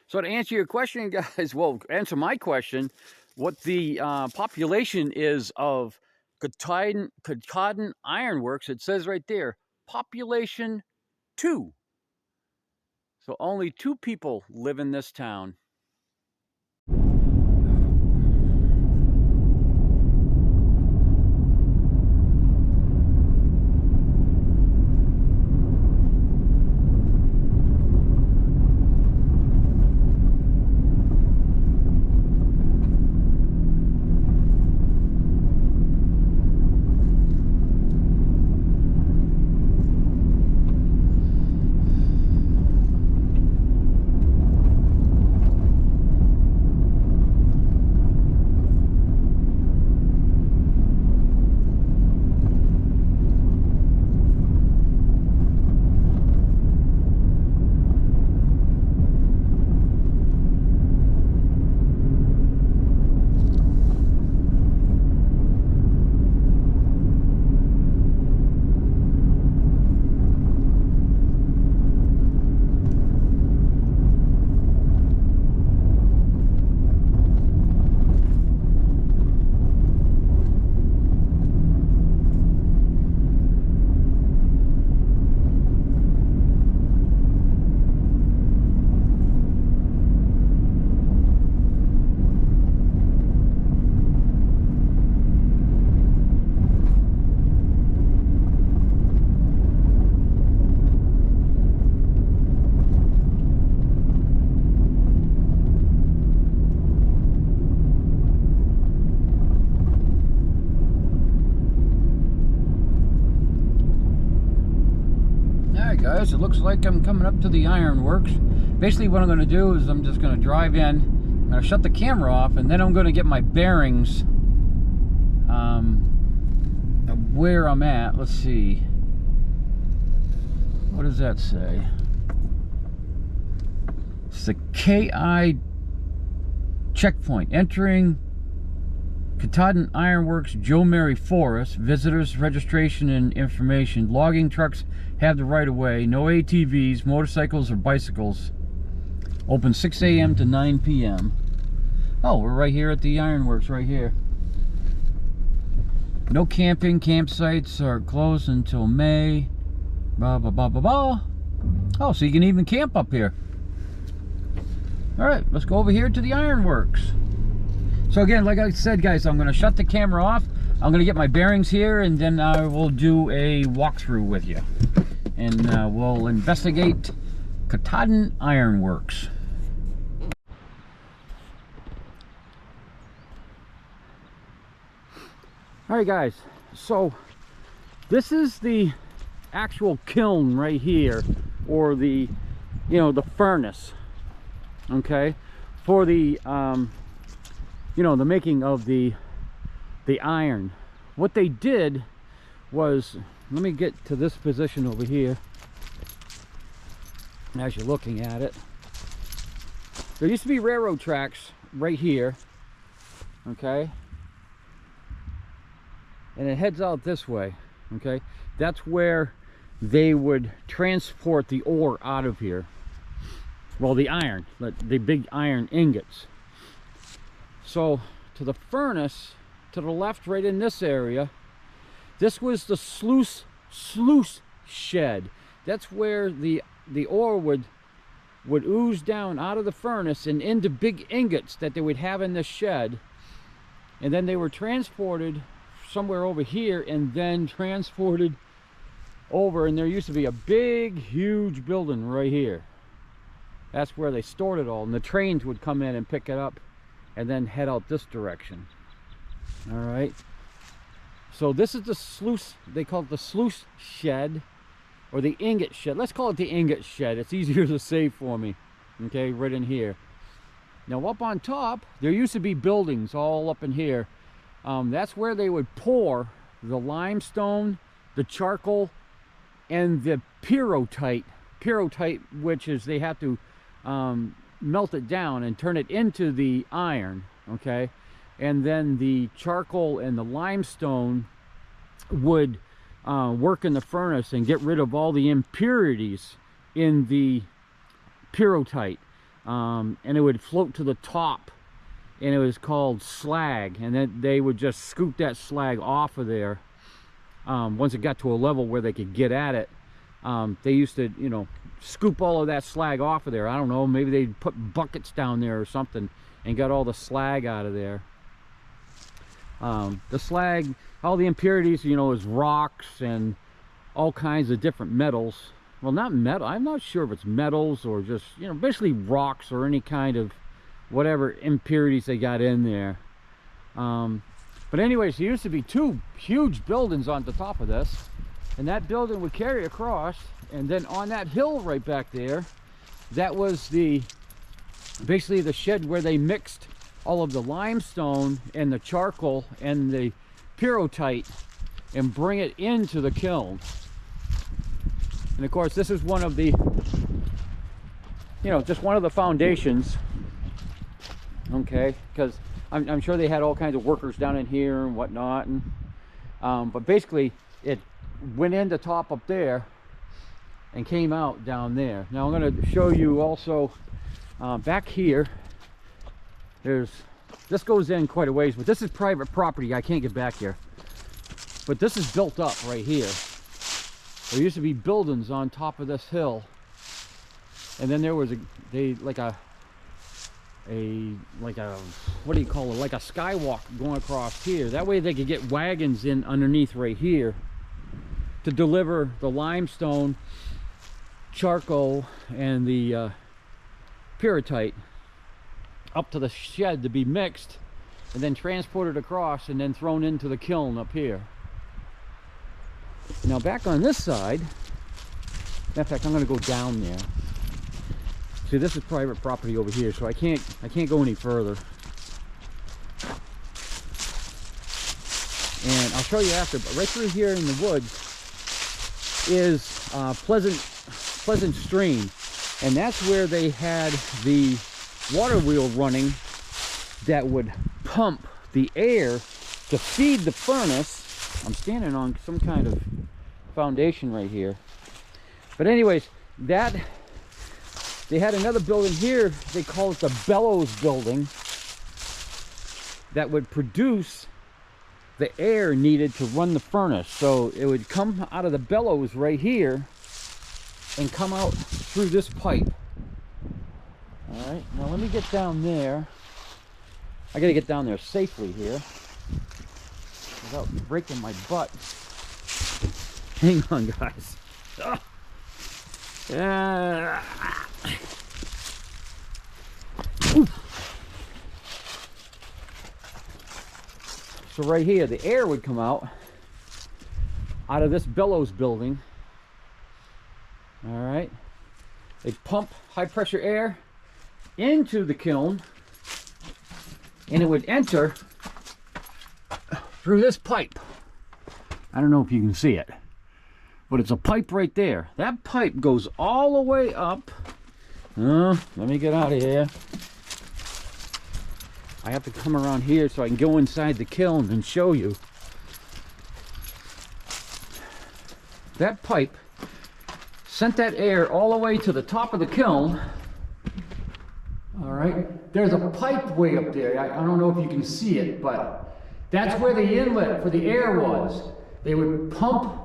So to answer your question, guys, well, answer my question, what the population is of Katahdin Iron Works, it says right there, population 2. So only 2 people live in this town. guys, it looks like I'm coming up to the ironworks. Basically what I'm going to do is I'm just going to drive in, I'm going to shut the camera off, and then I'm going to get my bearings of where I'm at. Let's see, what does that say? It's the KI checkpoint. Entering Katahdin Ironworks, Joe Mary Forest. Visitors registration and information. Logging trucks have the right of way. No ATVs, motorcycles, or bicycles. Open 6 a.m. to 9 p.m. Oh, we're right here at the ironworks right here. No camping. Campsites are closed until May. Blah, blah, blah, blah, blah. Oh, so you can even camp up here. All right, let's go over here to the ironworks. So again, like I said, guys, I'm going to shut the camera off. I'm going to get my bearings here, and then I will do a walkthrough with you. And we'll investigate Katahdin Ironworks. All right, guys. So this is the actual kiln right here, or the, you know, the furnace. Okay, for the you know, the making of the iron. What they did was, let me get to this position over here as you're looking at it. There used to be railroad tracks right here, okay, and it heads out this way. Okay, that's where they would transport the ore out of here. Well, the iron, the big iron ingots. So to the furnace to the left, right in this area, this was the sluice shed. That's where the ore would ooze down out of the furnace and into big ingots that they would have in this shed, and then they were transported somewhere over here and then transported over, and there used to be a big huge building right here. That's where they stored it all, and the trains would come in and pick it up and then head out this direction. All right, so this is the sluice. They call it the sluice shed, or the ingot shed. Let's call it the ingot shed. It's easier to say for me. Okay, right in here. Now up on top, there used to be buildings all up in here. That's where they would pour the limestone, the charcoal, and the pyrrhotite, which is they have to melt it down and turn it into the iron. Okay, and then the charcoal and the limestone would work in the furnace and get rid of all the impurities in the pyrrhotite, and it would float to the top, and it was called slag, and then they would just scoop that slag off of there. Once it got to a level where they could get at it, they used to, you know, scoop all of that slag off of there. I don't know, maybe they put buckets down there or something and got all the slag out of there. The slag, all the impurities, you know, is rocks and all kinds of different metals. Well, not metal, I'm not sure if it's metals or just, you know, basically rocks or any kind of whatever impurities they got in there. But anyways, there used to be two huge buildings on the top of this, and that building would carry across, and then on that hill right back there, that was the basically the shed where they mixed all of the limestone and the charcoal and the pyrrhotite and bring it into the kiln. And of course, this is one of the, you know, just one of the foundations. Okay, because I'm sure they had all kinds of workers down in here and whatnot, and but basically it went in the top up there and came out down there. Now I'm going to show you also back here. This goes in quite a ways, but this is private property. I can't get back here, but this is built up right here. There used to be buildings on top of this hill, and then there was like a what do you call it, like a skywalk going across here. That way they could get wagons in underneath right here to deliver the limestone, charcoal, and the pyrrhotite up to the shed to be mixed and then transported across and then thrown into the kiln up here. Now back on this side, Matter of fact, I'm going to go down there. See, this is private property over here, so I can't go any further. And I'll show you after, but right through here in the woods is Pleasant Stream, and that's where they had the water wheel running that would pump the air to feed the furnace. I'm standing on some kind of foundation right here. But anyways, that they had another building here, they call it the bellows building, that would produce the air needed to run the furnace. So it would come out of the bellows right here and come out through this pipe. All right, now let me get down there. I gotta get down there safely here without breaking my butt. Hang on, guys. So right here, the air would come out of this bellows building. All right, they pump high pressure air into the kiln, and it would enter through this pipe. I don't know if you can see it, but it's a pipe right there. That pipe goes all the way up. Let me get out of here. I have to come around here so I can go inside the kiln and show you. That pipe sent that air all the way to the top of the kiln. All right, there's a pipe way up there. I don't know if you can see it, but that's where the inlet for the air was. They would pump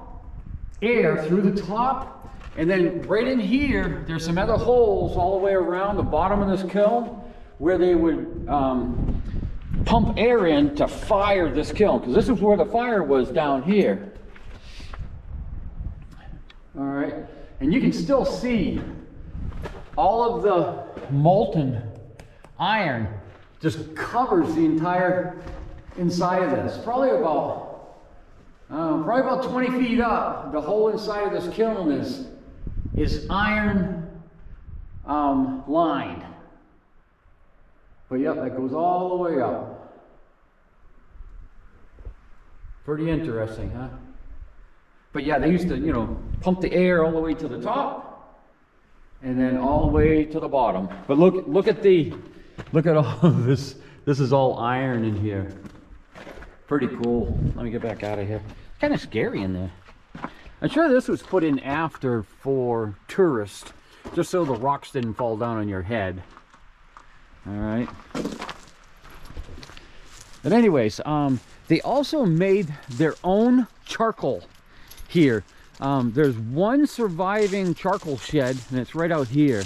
air through the top, and then right in here, there's some other holes all the way around the bottom of this kiln where they would pump air in to fire this kiln, because this is where the fire was down here. All right, and you can still see all of the molten iron just covers the entire inside of this. Probably about 20 feet up. The whole inside of this kiln is iron lined. But yep, that goes all the way up. Pretty interesting, huh? But yeah, they used to, you know, pump the air all the way to the top and then all the way to the bottom. But look at all of this. This is all iron in here. Pretty cool. Let me get back out of here. Kind of scary in there. I'm sure this was put in after for tourists, just so the rocks didn't fall down on your head. All right. But anyways, they also made their own charcoal here. There's one surviving charcoal shed, and it's right out here.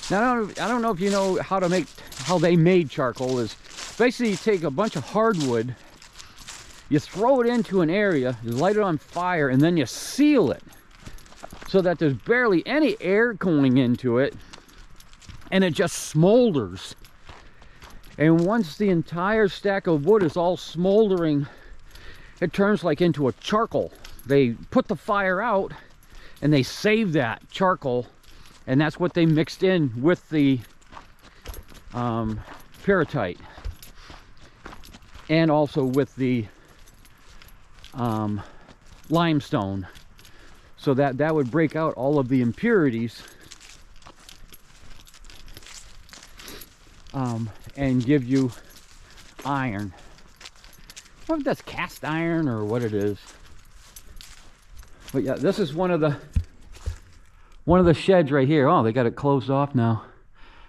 Now, I don't know if you know how they made charcoal. Is basically you take a bunch of hardwood, you throw it into an area, you light it on fire, and then you seal it so that there's barely any air going into it, and it just smolders. And once the entire stack of wood is all smoldering, it turns like into a charcoal. They put the fire out and they save that charcoal, and that's what they mixed in with the pyrrhotite and also with the limestone, so that would break out all of the impurities and give you iron. I don't know if that's cast iron or what it is. But yeah, this is one of the sheds right here. Oh, they got it closed off now.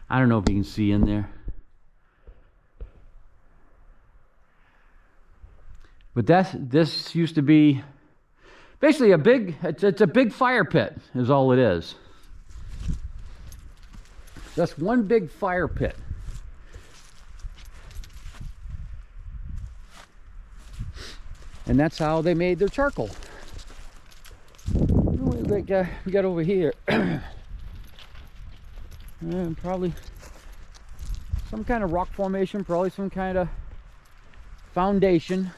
I don't know if you can see in there. But this used to be basically it's a big fire pit is all it is. That's one big fire pit. And that's how they made their charcoal. We got over here. Probably some kind of rock formation, probably some kind of foundation.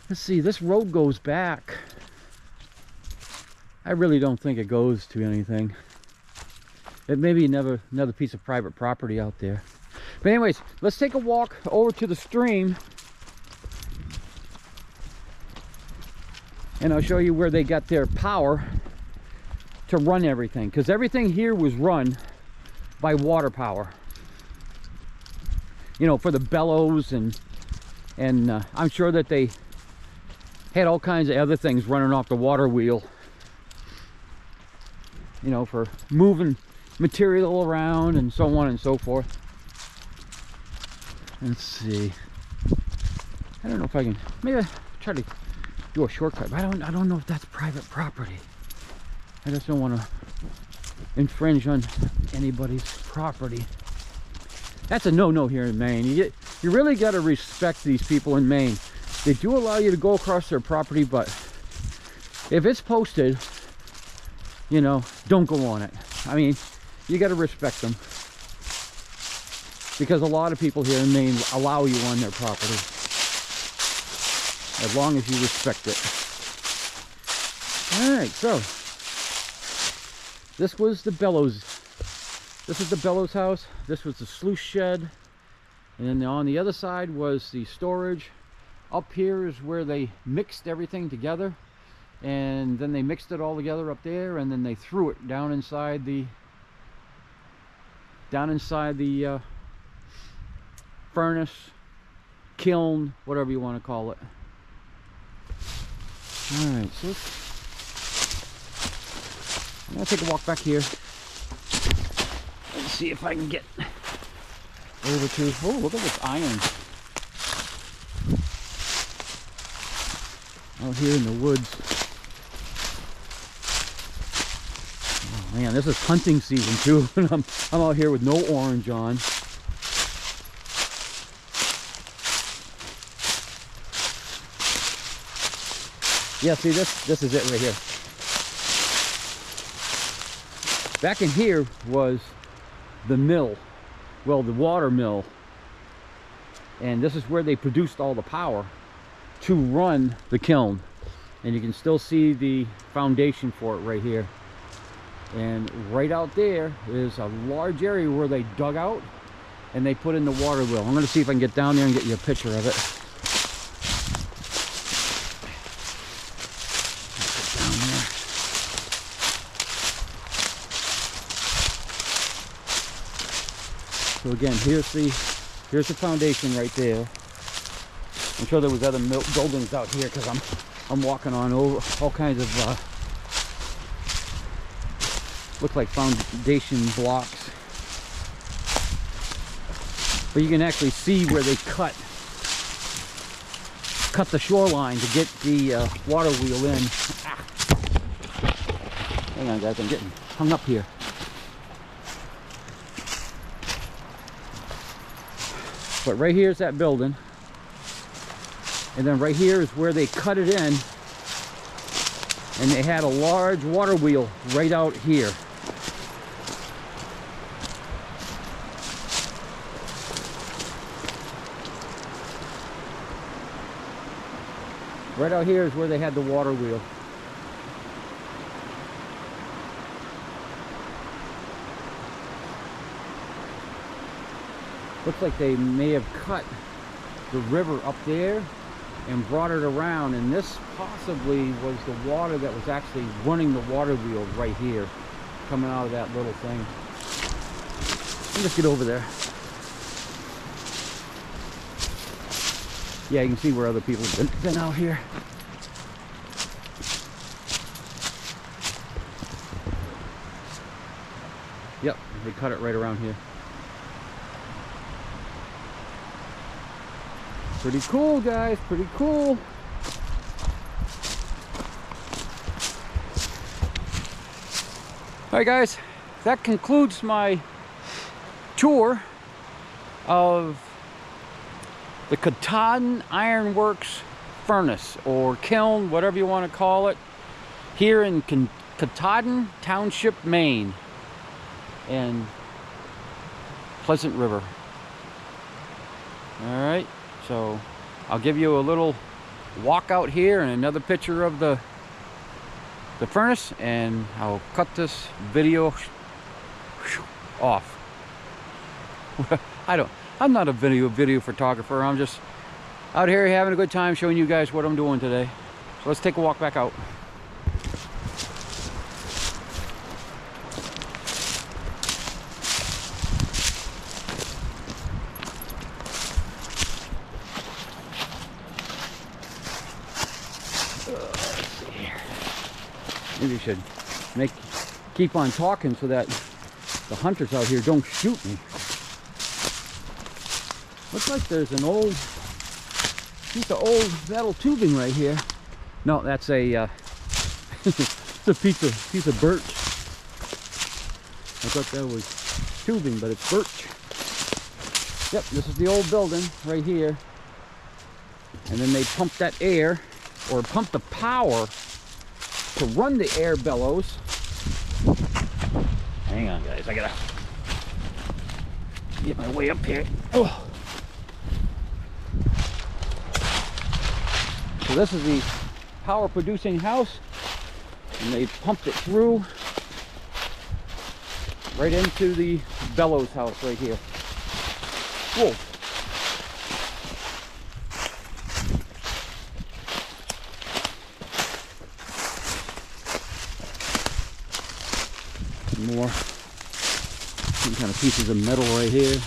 Let's see, this road goes back. I really don't think it goes to anything. It may be another piece of private property out there. But anyways, let's take a walk over to the stream. And I'll show you where they got their power to run everything. Because everything here was run by water power. You know, for the bellows and I'm sure that they had all kinds of other things running off the water wheel. You know, for moving material around and so on and so forth. Let's see. I don't know if I can, maybe I'll try to do a shortcut, but I don't know if that's private property. I just don't want to infringe on anybody's property. That's a no-no here in Maine. You really got to respect these people in Maine. They do allow you to go across their property, but if it's posted, you know, don't go on it. I mean, you got to respect them, because a lot of people here in Maine allow you on their property as long as you respect it. All right, so this was the bellows. This is the bellows house. This was the sluice shed, and then on the other side was the storage. Up here is where they mixed everything together, and then they mixed it all together up there, and then they threw it down inside the furnace, kiln, whatever you want to call it. All right, so I'm gonna take a walk back here and see if I can get over to, oh, look at this iron out here in the woods. Oh man, this is hunting season too, and I'm out here with no orange on. Yeah, see, this is it right here. Back in here was the mill, well, the water mill, and this is where they produced all the power to run the kiln. And you can still see the foundation for it right here. And right out there is a large area where they dug out and they put in the water wheel. I'm going to see if I can get down there and get you a picture of it. So again, here's the foundation right there. I'm sure there was other buildings out here because I'm walking on over all kinds of look like foundation blocks. But you can actually see where they cut the shoreline to get the water wheel in. Ah. Hang on guys, I'm getting hung up here. But right here is that building, and then right here is where they cut it in, and they had a large water wheel right out here. Right out here is where they had the water wheel. Looks like they may have cut the river up there and brought it around, and this possibly was the water that was actually running the water wheel right here, coming out of that little thing. Let me just get over there. Yeah, you can see where other people have been out here. Yep, they cut it right around here. Pretty cool, guys, pretty cool. All right, guys, that concludes my tour of the Katahdin Iron Works furnace or kiln, whatever you want to call it, here in Katahdin Township, Maine, and Pleasant River. All right. So I'll give you a little walk out here and another picture of the furnace, and I'll cut this video off. I'm not a video photographer. I'm just out here having a good time showing you guys what I'm doing today. So let's take a walk back out. Maybe I should keep on talking so that the hunters out here don't shoot me. Looks like there's an old piece of old metal tubing right here. No, that's a it's a piece of birch. I thought that was tubing, but it's birch. Yep, this is the old building right here. And then they pump that air, or pump the power to run the air bellows. Hang on, guys, I gotta get my way up here. Oh. So this is the power producing house, and they pumped it through right into the bellows house right here. Whoa. More some kind of pieces of metal right here.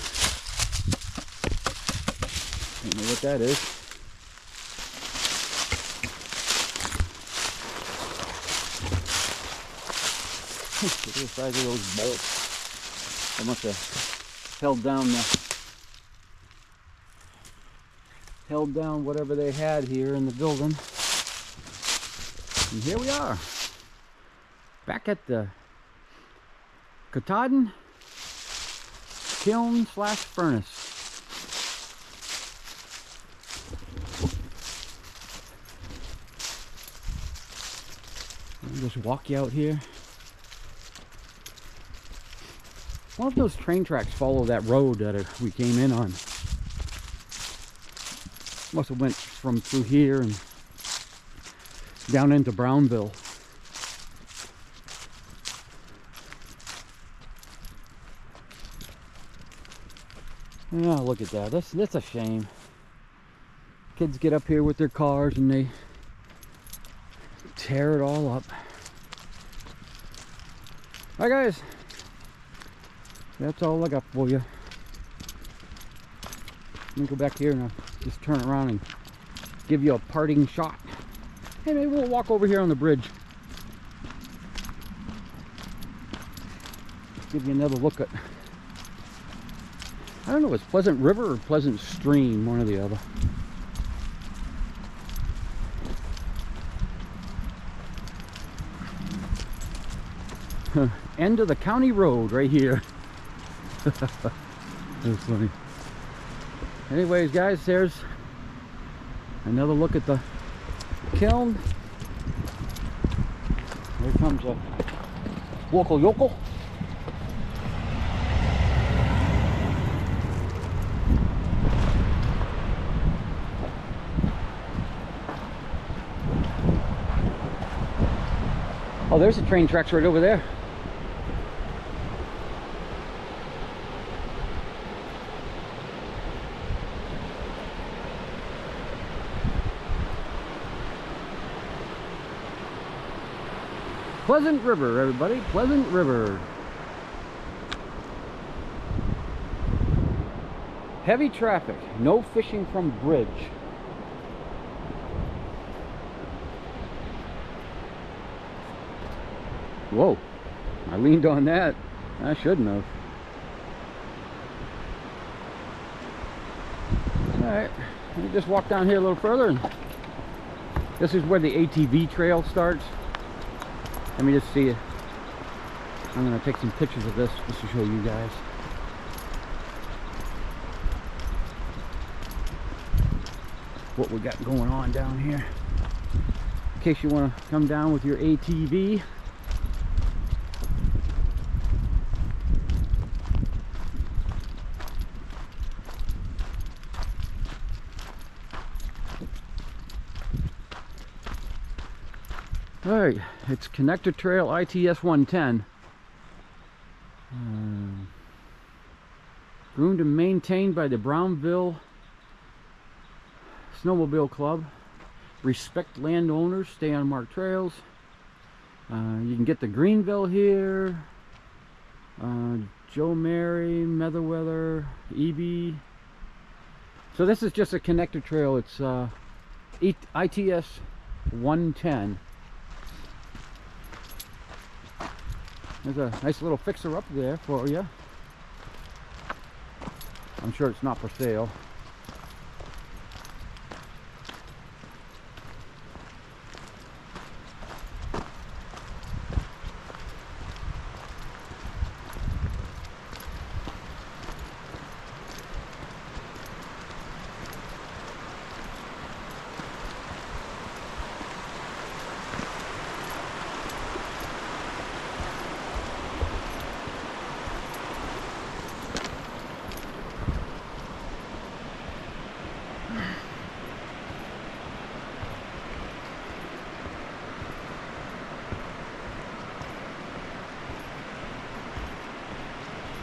Don't know what that is. Look at the size of those bolts. I must have held down whatever they had here in the building. And here we are, back at the Katahdin kiln / furnace. I'll just walk you out here. One of those train tracks follow that road that we came in on. Must have went from through here and down into Brownville. Yeah, look at that. That's a shame. Kids get up here with their cars and they tear it all up. Alright, guys. That's all I got for you. Let me go back here and I'll just turn around and give you a parting shot. Hey, maybe we'll walk over here on the bridge. Give you another look at, I don't know, it's Pleasant River or Pleasant Stream, one or the other. End of the county road right here. That's funny. Anyways, guys, there's another look at the kiln. Here comes a local yokel. Oh, there's the train tracks right over there. Pleasant River, everybody. Pleasant River. Heavy traffic. No fishing from bridge. Whoa. I leaned on that. I shouldn't have. Alright. Let me just walk down here a little further. And this is where the ATV trail starts. Let me just see it. I'm going to take some pictures of this just to show you guys. What we got going on down here. In case you want to come down with your ATV. All right, it's Connector Trail ITS 110. Groomed and maintained by the Brownville Snowmobile Club. Respect landowners, stay on marked trails. You can get the Greenville here. Joe Mary, Motherweather, EB. So this is just a connector trail. It's ITS 110. There's a nice little fixer up there for you. I'm sure it's not for sale.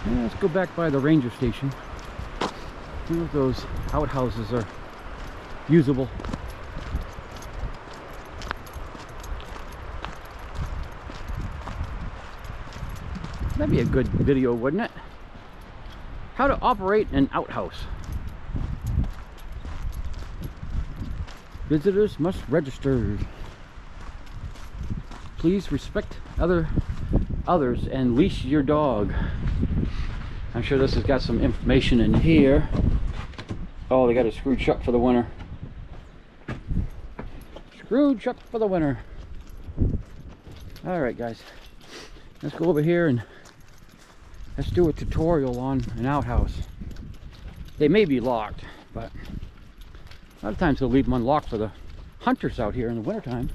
Yeah, let's go back by the ranger station. See if those outhouses are usable. That'd be a good video, wouldn't it? How to operate an outhouse. Visitors must register. Please respect others and leash your dog. I'm sure this has got some information in here. Oh, they got it screwed shut for the winter. Screwed shut for the winter. All right, guys, let's go over here and let's do a tutorial on an outhouse. They may be locked, but a lot of times they'll leave them unlocked for the hunters out here in the wintertime.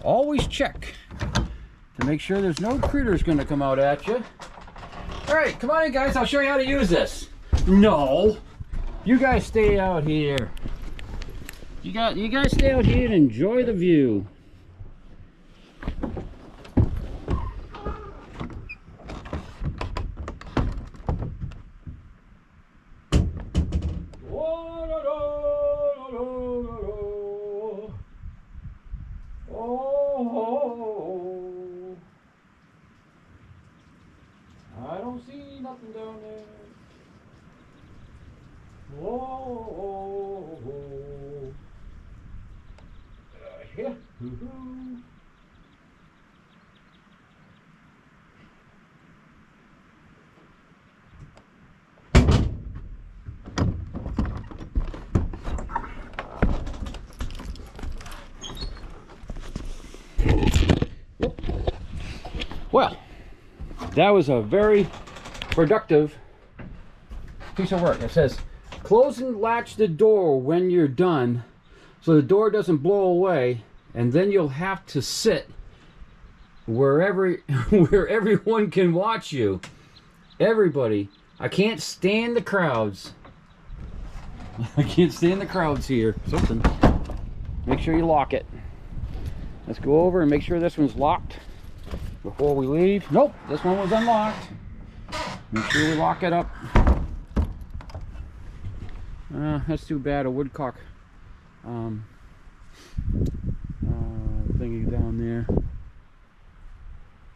Always check to make sure there's no critters gonna come out at you. All right, come on in, guys. I'll show you how to use this. No, you guys stay out here. You guys stay out here and enjoy the view. I don't see nothing down there. Whoa. Yeah. Well, that was a very productive piece of work. It says, close and latch the door when you're done so the door doesn't blow away, and then you'll have to sit where everyone can watch you. Everybody. I can't stand the crowds. I can't stand the crowds here. Something. Make sure you lock it. Let's go over and make sure this one's locked before we leave. Nope, this one was unlocked. Make sure we lock it up. That's too bad. A woodcock thingy down there.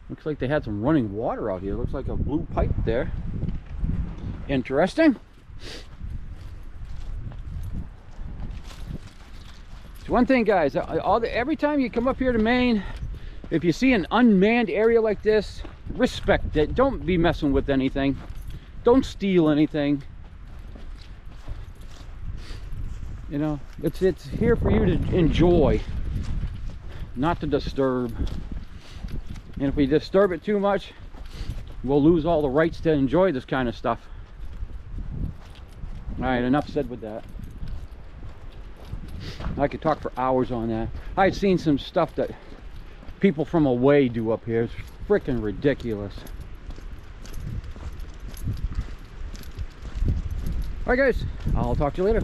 Looks like they had some running water out here. Looks like a blue pipe there. Interesting. It's one thing, guys. Every time you come up here to Maine, if you see an unmanned area like this, respect it. Don't be messing with anything. Don't steal anything. You know, it's here for you to enjoy, not to disturb. And if we disturb it too much, we'll lose all the rights to enjoy this kind of stuff. All right, enough said with that. I could talk for hours on that. I had seen some stuff that people from away do up here. It's freaking ridiculous. All right, guys, I'll talk to you later.